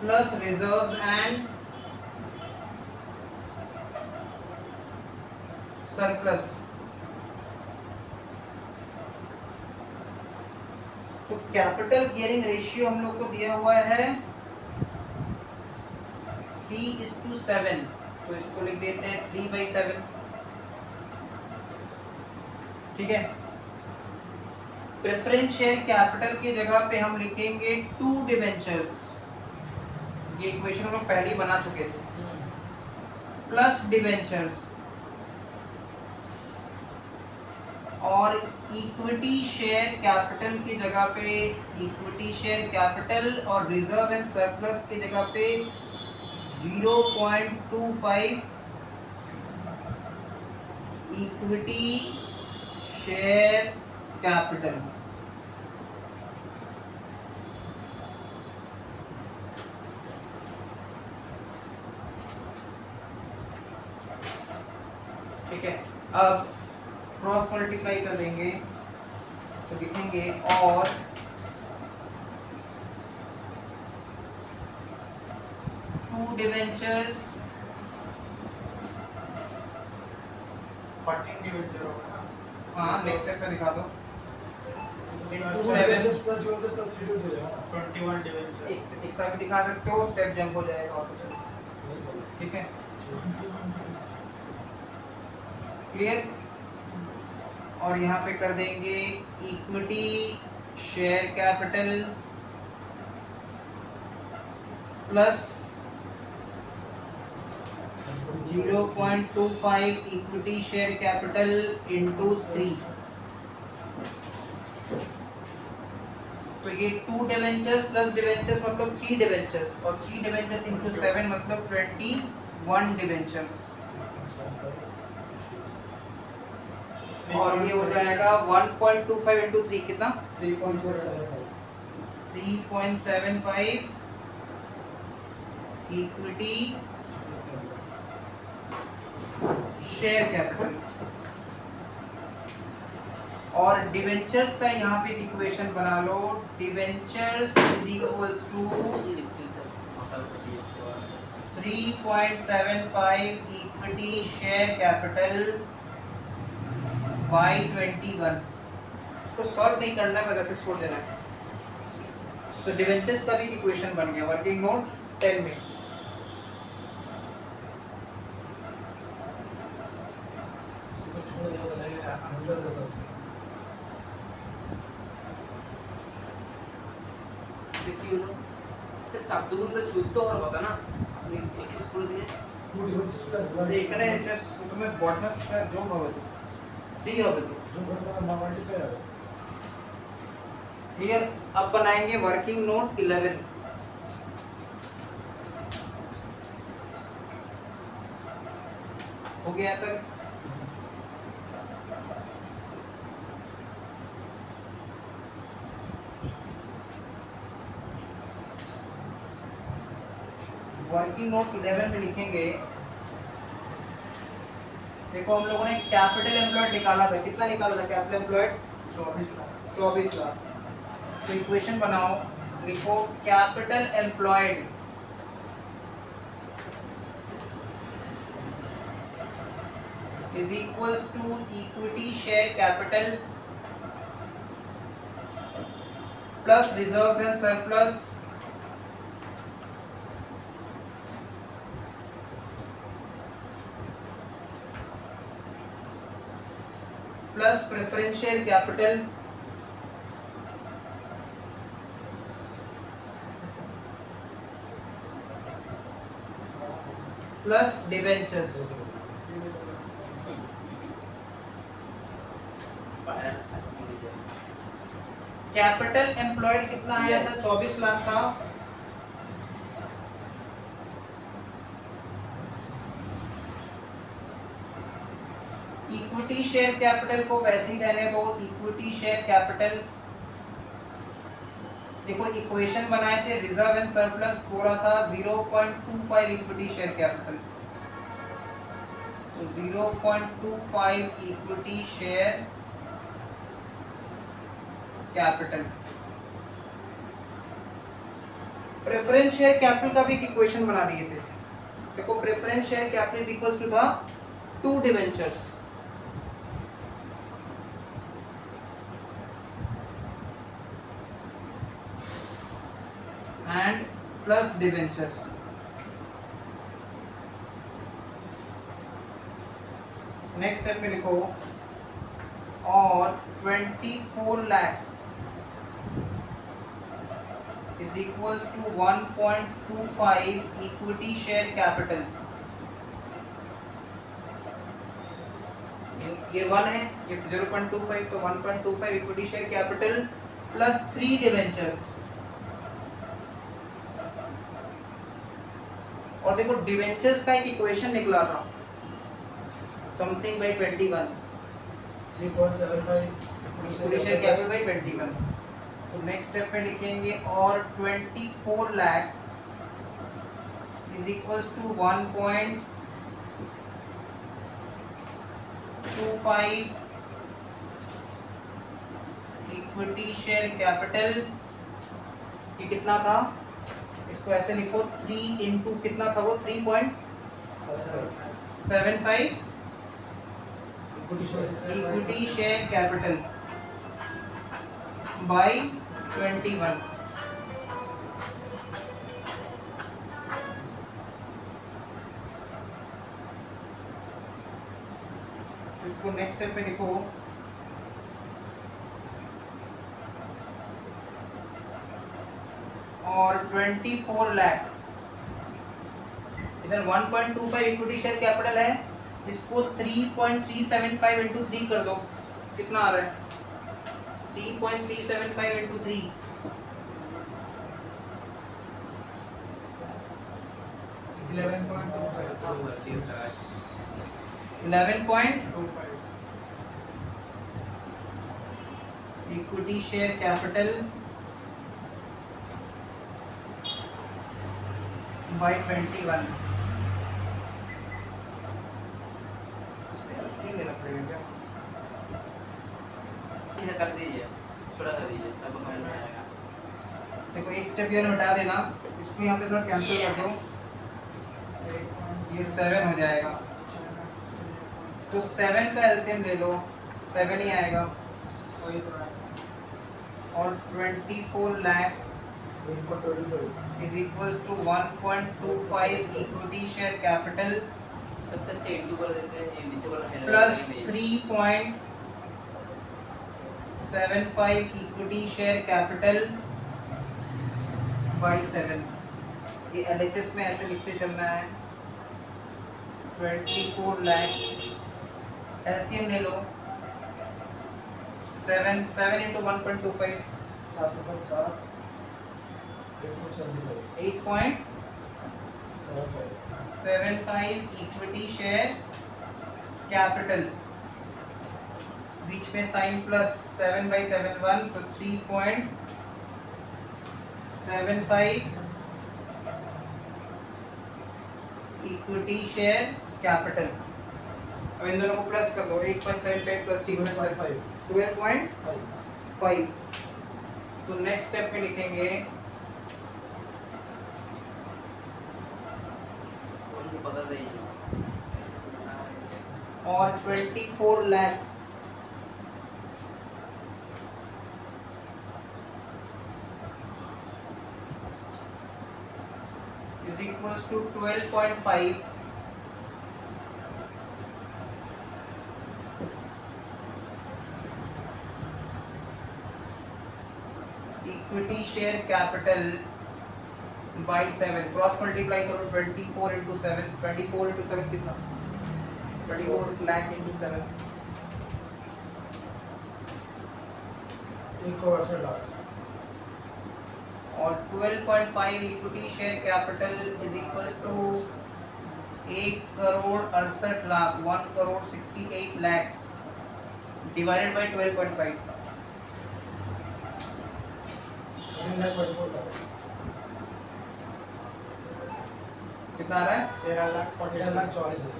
Speaker 1: plus reserves and surplus. तो capital gearing ratio हम लोग को दिया हुआ है 3:7, तो इसको लिख देते हैं 3/7। ठीक है, प्रेफरेंस शेयर कैपिटल की जगह पे हम लिखेंगे 2 डिवेंचर्स, ये इक्वेशन हम लोग पहले ही बना चुके थे, प्लस डिवेंचर्स और इक्विटी शेयर कैपिटल की जगह पे इक्विटी शेयर कैपिटल और रिजर्व एंड सरप्लस की जगह पे 0.25 इक्विटी शेयर कैपिटल। ठीक है, अब क्रॉस मल्टीप्लाई कर देंगे तो लिखेंगे और टू डिवेंचर्स
Speaker 3: 14 डिवेंचर होगा।
Speaker 1: हाँ नेक्स्ट स्टेप पे दिखा दो।
Speaker 3: Two
Speaker 4: डिवेंचर्स प्लस डिवेंचर्स तो 3 हो जाएगा
Speaker 3: 21 डिवेंचर।
Speaker 1: एक साथ भी दिखा सकते हो, स्टेप जंप हो जाएगा और कुछ। ठीक है, क्लियर। और यहाँ पे कर देंगे equity share capital plus 0.25 equity share capital into 3। तो ये 2 डिवेंचर्स प्लस डिवेंचर्स मतलब 3 डिवेंचर्स और 3 डिवेंचर्स इंटू 7 मतलब 21 डिवेंचर्स। और ये हो जाएगा 1.25 इंटू 3 कितना 3.75 इक्विटी शेयर कैपिटल। और डिवेंचर्स का यहाँ पे इक्वेशन बना लो, debentures is equals to 3.75 equity share capital by 21। इसको सॉल्व नहीं करना है, बस ऐसे छोड़ देना है। तो डिवेंचर्स का भी इक्वेशन बन गया वर्किंग नोट 10 में।
Speaker 4: इसको छोड़ दिया तो लगेगा अंदर का सबसे
Speaker 2: देखिए लो से शब्दগুলো চুলতে হওয়ার কথা না আপনি একটু করে দিলে
Speaker 4: 2 डिवेंचर्स प्लस
Speaker 1: এখানে জাস্ট তুমি বটনস যোগ হবে তো डी হবে তো
Speaker 4: जो करता है मल्टीप्लाई है
Speaker 1: क्लियर। अब बनाएंगे वर्किंग नोट 11। हो गया तक। वर्किंग नोट 11 में लिखेंगे, देखो हम लोगों ने कैपिटल एम्प्लॉयड निकाला था, कितना निकाला था कैपिटल एम्प्लॉयड 24 लाख। तो इक्वेशन बनाओ, लिखो capital employed is equals to equity share capital plus reserves and surplus plus preference share capital plus debentures. Capital employed कितना आया था 24 लाख था। इक्विटी शेयर कैपिटल को वैसे ही रहने दो, इक्विटी शेयर कैपिटल देखो इक्वेशन बनाए थे, रिजर्व एंड सरप्लस बोला था 0.25 इक्विटी शेयर कैपिटल, तो 0.25 equity share capital. Preference share capital का भी एक इक्वेशन बना दिए थे। देखो preference share capital is equal to the 2 debentures, and plus debentures. Next step में लिखो और 24 lakh is equals to 1.25 equity share capital। ये 1 है, ये 0.25, तो 1.25 equity share capital plus 3 debentures. और देखो डिवेंचर्स का एक इक्वेशन निकला था, something by 21
Speaker 4: 3.75
Speaker 1: equity share capital by 21। तो नेक्स्ट स्टेप में लिखेंगे और 24 lakh is equals to 1.25 equity share capital. ये कितना था, इसको ऐसे लिखो 3 इंटू कितना था वो 3.75 इक्विटी शेयर कैपिटल बाय 21। इसको नेक्स्ट स्टेप में लिखो और 24 लाख, इधर 1.25 इक्विटी शेयर कैपिटल है, इसको 3.375 इंटू 3 कर दो, कितना आ रहा है 3.375 into 3, 11 equity share capital by 21।
Speaker 2: इसे कर दीजिए, छोटा कर दीजिए, सबको समझ में आएगा।
Speaker 1: देखो एक स्टेप ये हटा देना, इसको यहाँ पे थोड़ा कैंसिल कर दो, ये 7 हो जाएगा। तो 7 का एलसीएम ले लो, 7 ही आएगा। और 24 lakh is equals to 1.25 equity share capital
Speaker 2: सबसे अच्छे इंटू कर देते हैं, ये नीचे वाला है
Speaker 1: plus 3.75 equity share capital bye 7। ये एलएचएस में ऐसे लिखते चलना है। 24 लाख एलसीएम ले लो, 7 इंटू 1.25 8.75 इक्विटी शेयर कैपिटल, बीच में साइन प्लस 7/7 तो 3.75 इक्विटी शेयर कैपिटल। अब इन दोनों को प्लस कर दो, 8.75 प्लस 3.75 12.5। तो नेक्स्ट स्टेप में लिखेंगे
Speaker 2: उनको पता नहीं है।
Speaker 1: और 24 lakh is equals to 12.5 equity share capital bye 7। Cross multiply करो 24 इंटू 7, 24 इंटू 7 कितना, 24 लाख इंटू 7 और 12.5 equity share capital is equals to 1,68,00,000 1,68 lakhs divided by 12.5।
Speaker 4: 13,44,000
Speaker 1: कितना आ रहा है?
Speaker 3: 13,44,000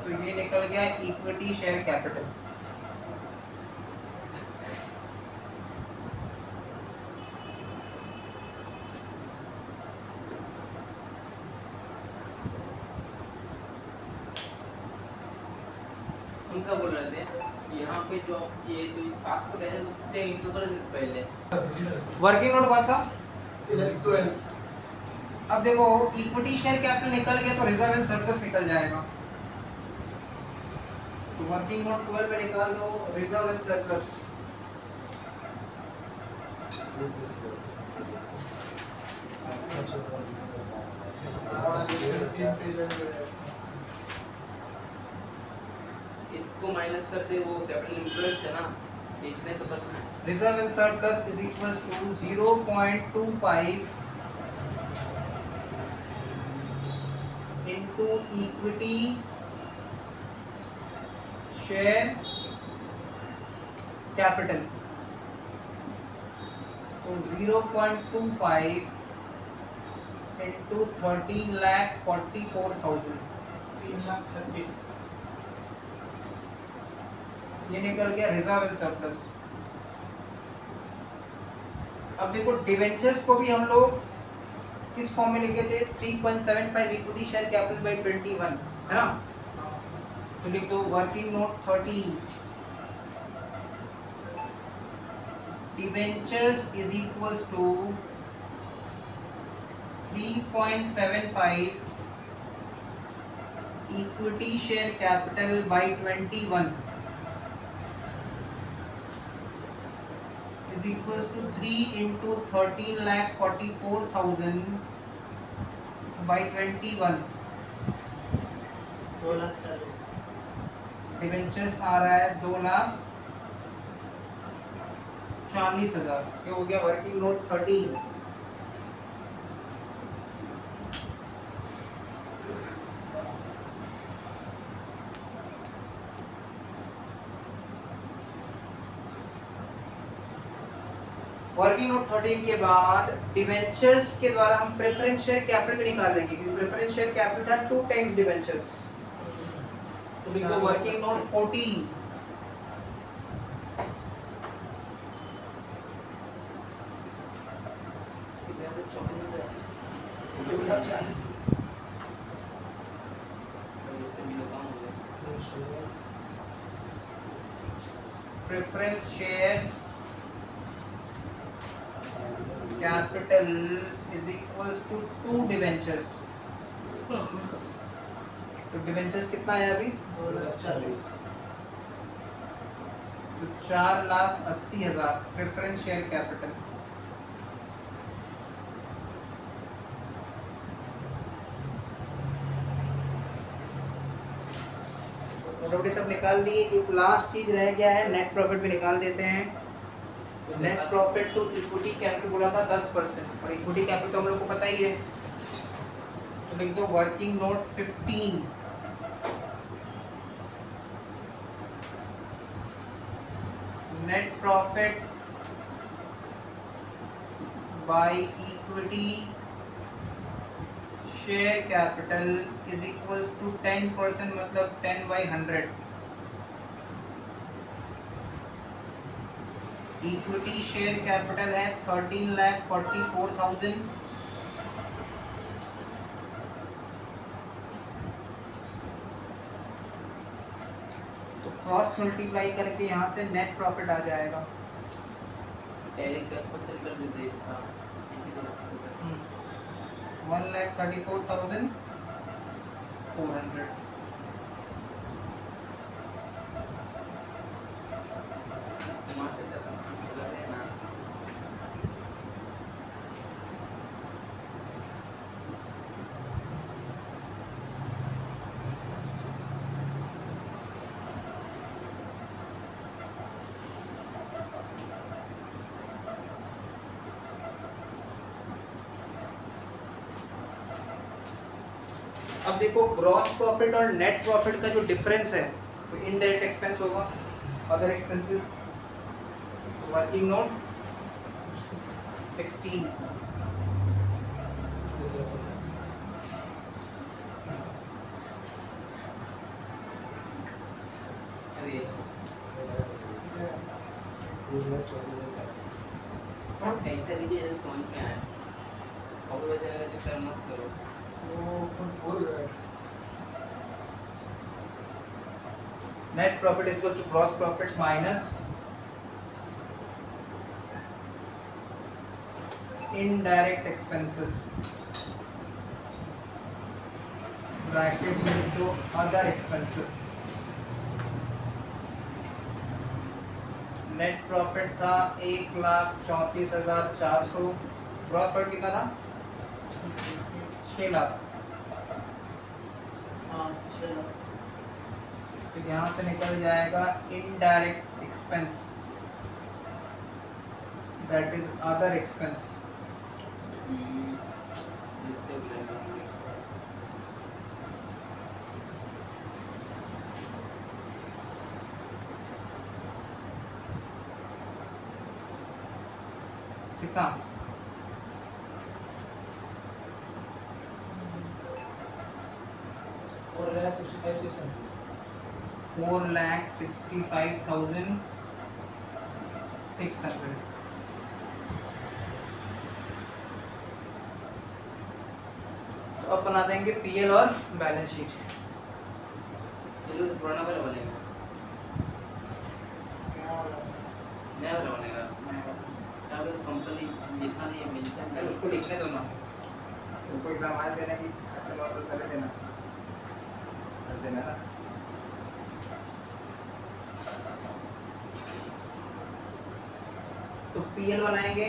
Speaker 1: तो ये निकल गया इक्विटी शेयर कैपिटल।
Speaker 2: उनका बोल रहे थे यहाँ पे जो आप किए तो इस 7 को पहले उससे इंटू कर देते पहले।
Speaker 1: वर्किंग नोट कौन सा?
Speaker 3: 12
Speaker 1: अब देखो इक्विटी शेयर कैपिटल निकल गया तो रिजर्व एंड सरप्लस निकल जाएगा। तो वर्किंग नोट 12 में निकाल दो रिजर्व एंड सरप्लस।
Speaker 2: इसको माइनस कर दे वो कैपिटल इंप्लॉयज है ना, इतने तो करना है।
Speaker 1: Reserve and surplus is equals to 0.25 into equity share capital। तो 0.25 into 13,44,000
Speaker 3: 3,36,000
Speaker 1: ये निकल गया रिजर्व एंड सरप्लस। अब देखो डिवेंचर्स को भी हम लोग किस फॉर्म में लिखे थे? 3.75 इक्विटी शेयर कैपिटल बाय 21 है ना। तो लिख दो working note 13 debentures is equals to 3.75 equity share capital by 21 is equals to 3 into 13,44,000 by 21।
Speaker 3: 2,40,000
Speaker 1: debentures आ रहा है 2,40,000। ये हो गया वर्किंग नोट 13। वर्किंग नोट 13 के बाद डिवेंचर्स के द्वारा हम प्रेफरेंस शेयर कैपिटल भी निकाल लेंगे क्योंकि प्रेफरेंस शेयर कैपिटल था 2 टाइम्स डिवेंचर्स। तो लिखो working note 14 preference share capital is equals to 2 debentures. तो डिवेंचर्स कितना है अभी?
Speaker 3: 2,40,000
Speaker 1: तो 4,80,000 प्रेफरेंस शेयर कैपिटल। मोटामोटी सब निकाल लिए। एक लास्ट चीज रह गया है, नेट प्रॉफिट भी निकाल देते हैं। Net profit to equity capital बोला था 10% और इक्विटी कैपिटल तो हम लोग को पता ही है। तो लिख दो working note 15 net profit by equity share capital is equals to 10% मतलब 10/100। इक्विटी शेयर कैपिटल है 13,44,000। तो क्रॉस मल्टीप्लाई करके यहाँ से नेट प्रॉफिट आ जाएगा।
Speaker 2: डायरेक्ट 10% कर देते इसका
Speaker 1: 1,34,400। अब देखो ग्रॉस प्रॉफिट और नेट प्रॉफिट का जो डिफरेंस है तो इनडायरेक्ट एक्सपेंस होगा, अदर एक्सपेंसेस। वर्किंग नोट 16
Speaker 2: अरे ऐसा लीजिए जैसे समझ में आए और वजह का चक्कर मत करो
Speaker 1: net profit is equal to gross profit minus indirect expenses bracket में तो other expenses नेट प्रॉफिट था 1,34,400 ग्रॉस प्रॉफिट कितना था 6 लाख
Speaker 3: हाँ 6 लाख
Speaker 1: तो यहाँ से निकल जाएगा indirect expense that is other expense
Speaker 2: जितने भी रहेंगे
Speaker 1: कितना
Speaker 4: और 65,600
Speaker 1: 4,65,600 तो अब बना देंगे पीएल और बैलेंस शीट
Speaker 2: ये लोग तो पुराना वाला बनेगा नया वाला बनेगा यहाँ पे कंपनी लिखा नहीं है मेंशन
Speaker 1: नहीं, उसको लिखने दो ना तुमको एग्जाम आए देने की ऐसे नॉर्मल पहले देना कर देना ना तो पीएल बनाएंगे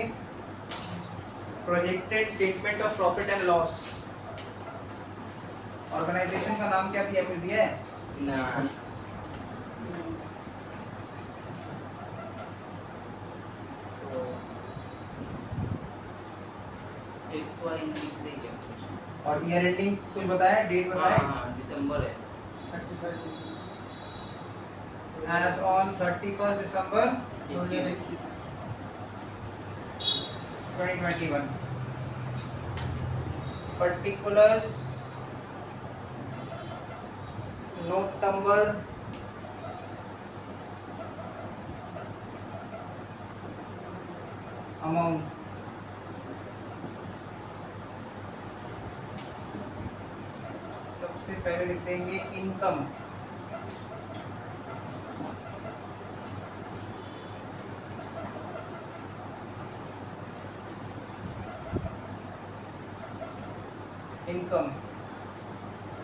Speaker 1: projected statement of profit and loss organisation का नाम क्या दिया फिर दिया है
Speaker 2: ना XY लिख देंगे
Speaker 1: और ईयर एंडिंग कुछ बताया डेट बताया
Speaker 2: हाँ दिसंबर है
Speaker 3: 35
Speaker 1: as on 31st December 2021 particulars note number amount सबसे पहले लिख देंगे इनकम इनकम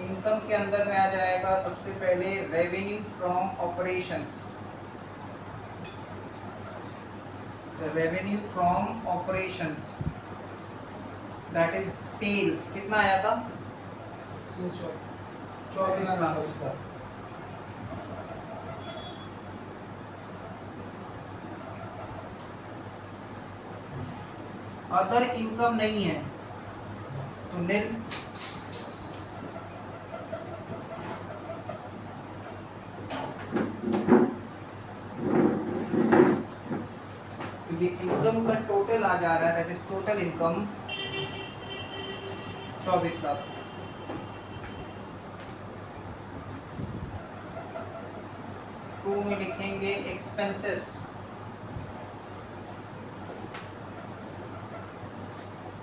Speaker 1: इनकम के अंदर में आ जाएगा सबसे पहले revenue from operations revenue from operations that is sales कितना आया था 24 लाख अदर इनकम नहीं है तो नील तो ये इनकम का टोटल आ जा रहा है that is total income 24 lakh two में लिखेंगे एक्सपेंसेस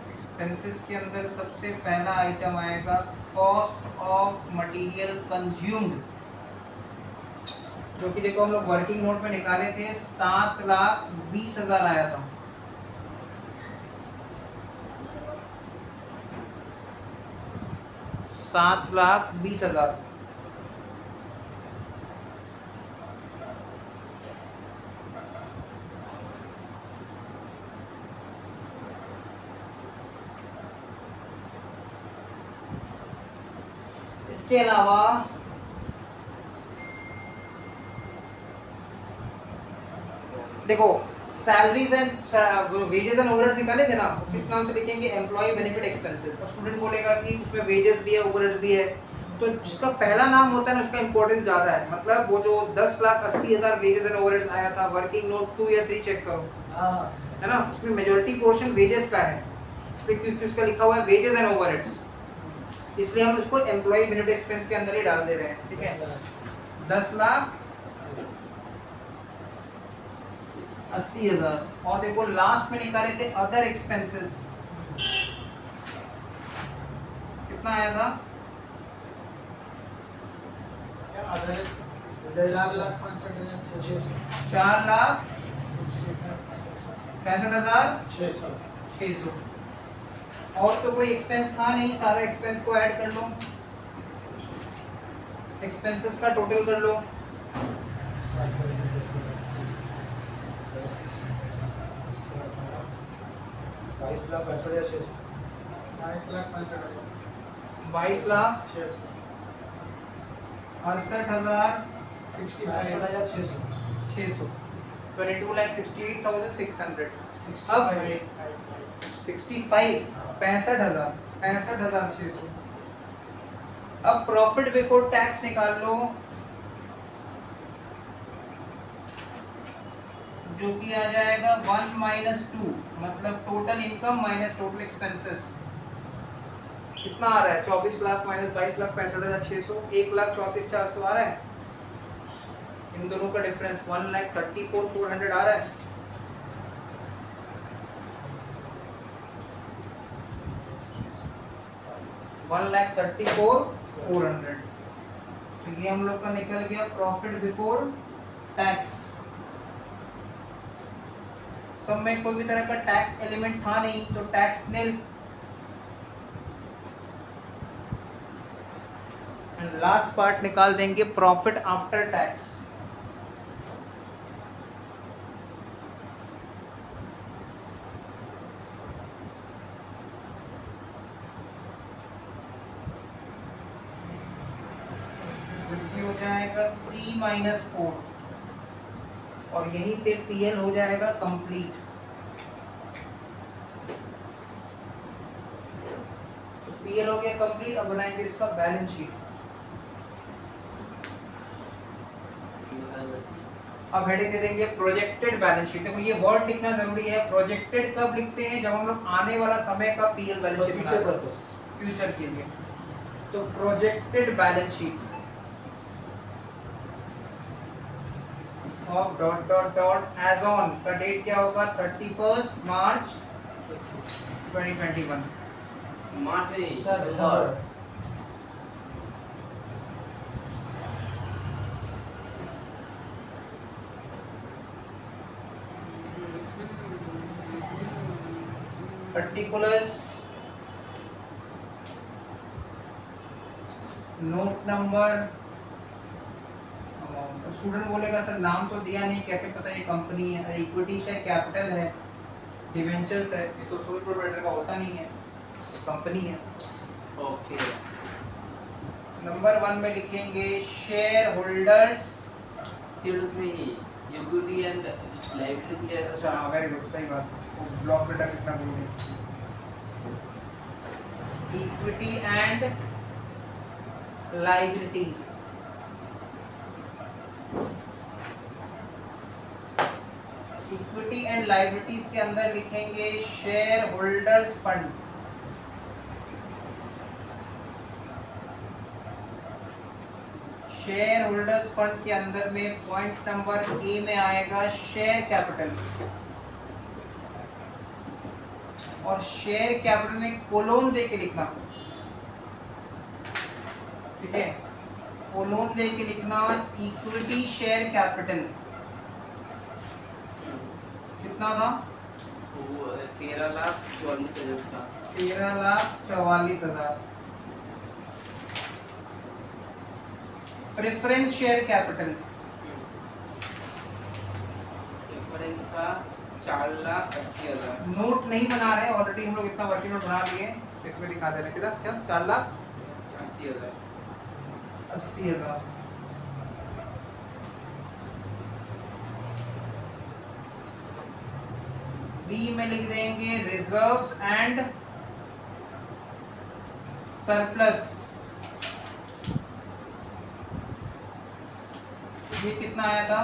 Speaker 1: एक्सपेंसेस के अंदर सबसे पहला आइटम आएगा कॉस्ट ऑफ मटेरियल कंज्यूम्ड जो कि देखो हम लोग वर्किंग नोट में निकाले थे 7,20,000 आया था $7,20,000 इसके अलावा देखो salaries and wages and overheads निकाले थे ना किस नाम से लिखेंगे एम्प्लॉय बेनिफिट एक्सपेंसेस अब स्टूडेंट बोलेगा कि उसमें वेजेस भी है ओवरहेड्स भी है तो जिसका पहला नाम होता है ना उसका इंपॉर्टेंस ज्यादा है मतलब वो जो 10,80,000 वेजेस एंड ओवरहेड्स आया था वर्किंग नोट 2 या 3 चेक करो है ना, उसमें मेजॉरिटी पोर्शन वेजेस का है, इसलिए क्योंकि उसका लिखा हुआ है वेजेस एंड ओवरहेड्स, इसलिए हम उसको एम्प्लॉय बेनिफिट एक्सपेंस के अंदर ही डाल दे रहे हैं। ठीक है, 10,80,000। और देखो लास्ट में निकाले थे अदर एक्सपेंसेस, कितना आया था? 4,65,600। और तो कोई एक्सपेंस था नहीं, सारा एक्सपेंस को ऐड कर लो, एक्सपेंसेस का टोटल कर लो। 22,68,600, 22,68,600। अब 65,600। अब प्रॉफिट बिफोर टैक्स निकाल लो, जो कि आ जाएगा 1 - 2, मतलब total income minus total expenses. कितना आ रहा है? 24 लाख माइनस 22,65,600, 1,34,400 आ रहा है। इन दोनों का डिफरेंस 1,34,400 आ रहा है। $1,34,400। तो ये हम लोग का निकल गया प्रॉफिट बिफोर टैक्स। सब में कोई भी तरह का टैक्स एलिमेंट था नहीं, तो tax nil. And last part निकाल देंगे प्रॉफिट आफ्टर टैक्स। हो जाएगा 3 - 4 और यहीं पे पीएल हो जाएगा कंप्लीट। तो पीएल हो गया कंप्लीट। अब बनाएंगे इसका बैलेंस शीट। अब हेडिंग दे देंगे प्रोजेक्टेड बैलेंस शीट। देखो ये वर्ड लिखना जरूरी है। प्रोजेक्टेड कब लिखते हैं? जब हम लोग आने वाला समय का PL balance sheet
Speaker 4: future purpose,
Speaker 1: future के लिए। तो projected balance sheet of dot dot dot as on का डेट क्या होगा? 31 मार्च 2021।
Speaker 2: मार्च नहीं
Speaker 4: सर
Speaker 2: दिसंबर।
Speaker 1: Particulars, note number. स्टूडेंट बोलेगा सर नाम तो दिया नहीं, कैसे पता ये कंपनी है? इक्विटी शेयर कैपिटल है, डिवेंचर्स है, ये तो सोल प्रोप्राइटर का होता नहीं है, कंपनी है।
Speaker 2: ओके,
Speaker 1: नंबर 1 में लिखेंगे शेयर होल्डर्स।
Speaker 2: सीरियस नहीं, इक्विटी एंड लायबिलिटी क्या
Speaker 1: अच्छा
Speaker 2: है?
Speaker 1: वेरी गुड, सही बात। ब्लॉक बेटा कितना बोलोगे? Equity and liabilities. Equity and liabilities के अंदर लिखेंगे share holders fund. Share holders fund के अंदर में पॉइंट नंबर ए में आएगा शेयर कैपिटल, और शेयर कैपिटल में कोलोन दे के लिखना। ठीक है, कोलोन दे के लिखना इक्विटी शेयर कैपिटल। कितना था?
Speaker 2: 13,44,000 था।
Speaker 1: 13,44,000। प्रेफरेंस शेयर कैपिटल
Speaker 2: डिफरेंस का 4,80,000।
Speaker 1: नोट नहीं बना रहे, ऑलरेडी हम लोग इतना वर्किंग नोट बना लिए, इसमें दिखा दे रहे। कितना? क्या? 4,80,000।
Speaker 2: 80,000।
Speaker 1: बी में लिख देंगे रिजर्व्स एंड सरप्लस। ये कितना आया था?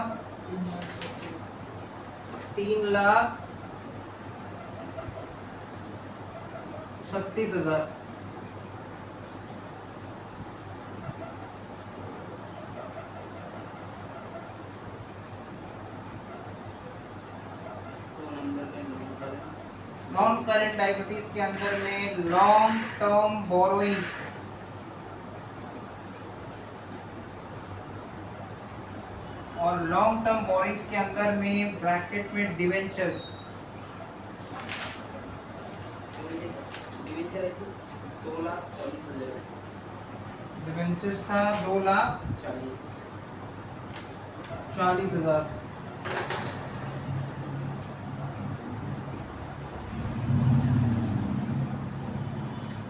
Speaker 1: 3,36,000। 36,000।
Speaker 2: तो नंबर में नोट करें।
Speaker 1: नॉन करेंट लाइबिलिटीज के अंदर में लॉन्ग टर्म बोरोइंग्स, और लॉन्ग टर्म बोरोइंग्स के अंदर में ब्रैकेट में डिवेंचर्स।
Speaker 2: डिवेंचर है तो 2,40,000।
Speaker 1: डिवेंचर्स था 2,40,000।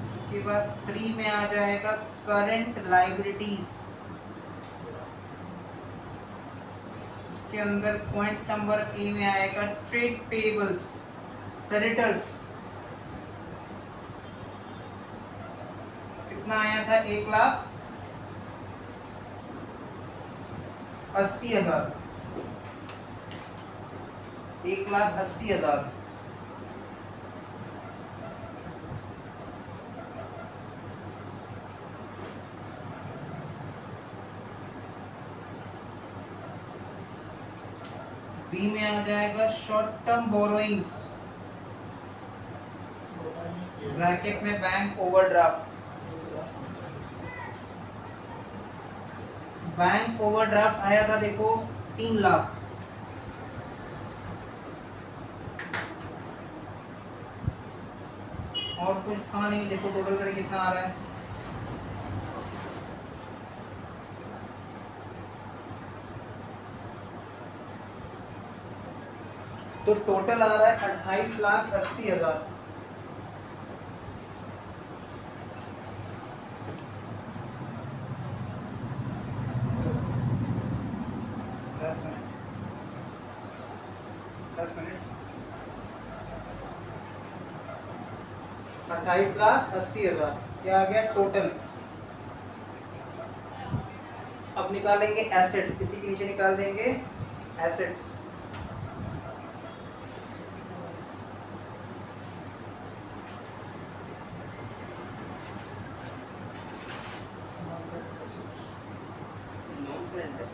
Speaker 1: उसके बाद 3 में आ जाएगा करंट लाइबिलिटीज। उसके अंदर पॉइंट नंबर ए में आएगा ट्रेड पेबल्स, क्रेडिटर्स। कितना आया था? 1,80,000। 1,80,000। बी में आ जाएगा शॉर्ट टर्म बोरोइंग्स, ब्रैकेट में बैंक ओवरड्राफ्ट। बैंक ओवरड्राफ्ट आया था देखो 3 लाख। और कुछ था नहीं, देखो टोटल करके कितना आ रहा है। तो टोटल आ रहा है 28,80,000। दस मिनट 28,80,000 क्या आ गया टोटल। अब निकालेंगे एसेट्स, इसी के नीचे निकाल देंगे एसेट्स।
Speaker 2: नॉन करंट है।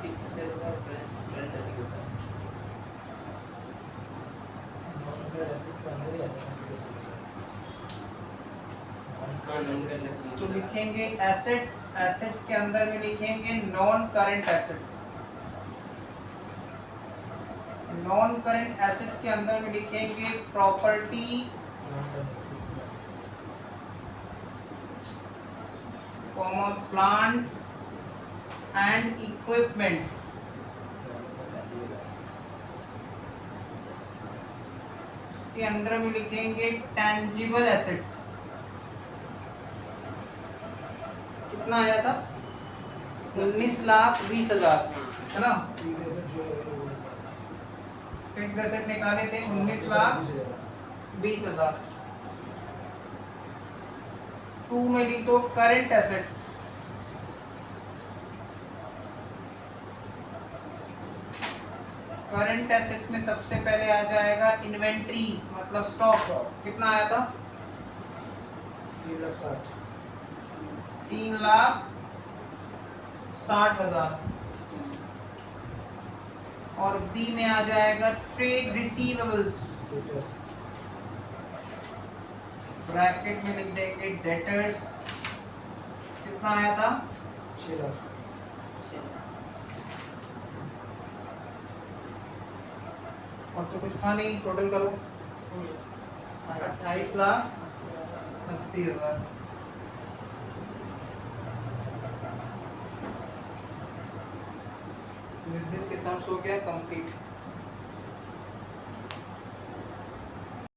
Speaker 2: फिक्स करेगा और करंट अधिक होता है। हाँ, नॉन करंट है।
Speaker 1: तो लिखेंगे एसेट्स, एसेट्स के अंदर में लिखेंगे non current assets. Non current assets के अंदर में लिखेंगे प्रॉपर्टी, प्लांट एंड इक्विपमेंट। इसके अंदर में लिखेंगे टेंजिबल एसेट्स। कितना आया था? 19,20,000 है ना। फिक्स्ड एसेट निकाले थे 19,20,000। 2 में लिख दो करंट एसेट्स। करंट एसेट्स में सबसे पहले आ जाएगा इन्वेंट्रीज, मतलब स्टॉक। कितना आया था? 3,60,000। और बी में आ जाएगा ट्रेड रिसीवेबल्स, ब्रैकेट में लिख देंगे डेटर्स। कितना आया था?
Speaker 4: 6 लाख।
Speaker 1: और तो कुछ था नहीं, टोटल करो 28,80,000। With this ये sums हो गया कंप्लीट।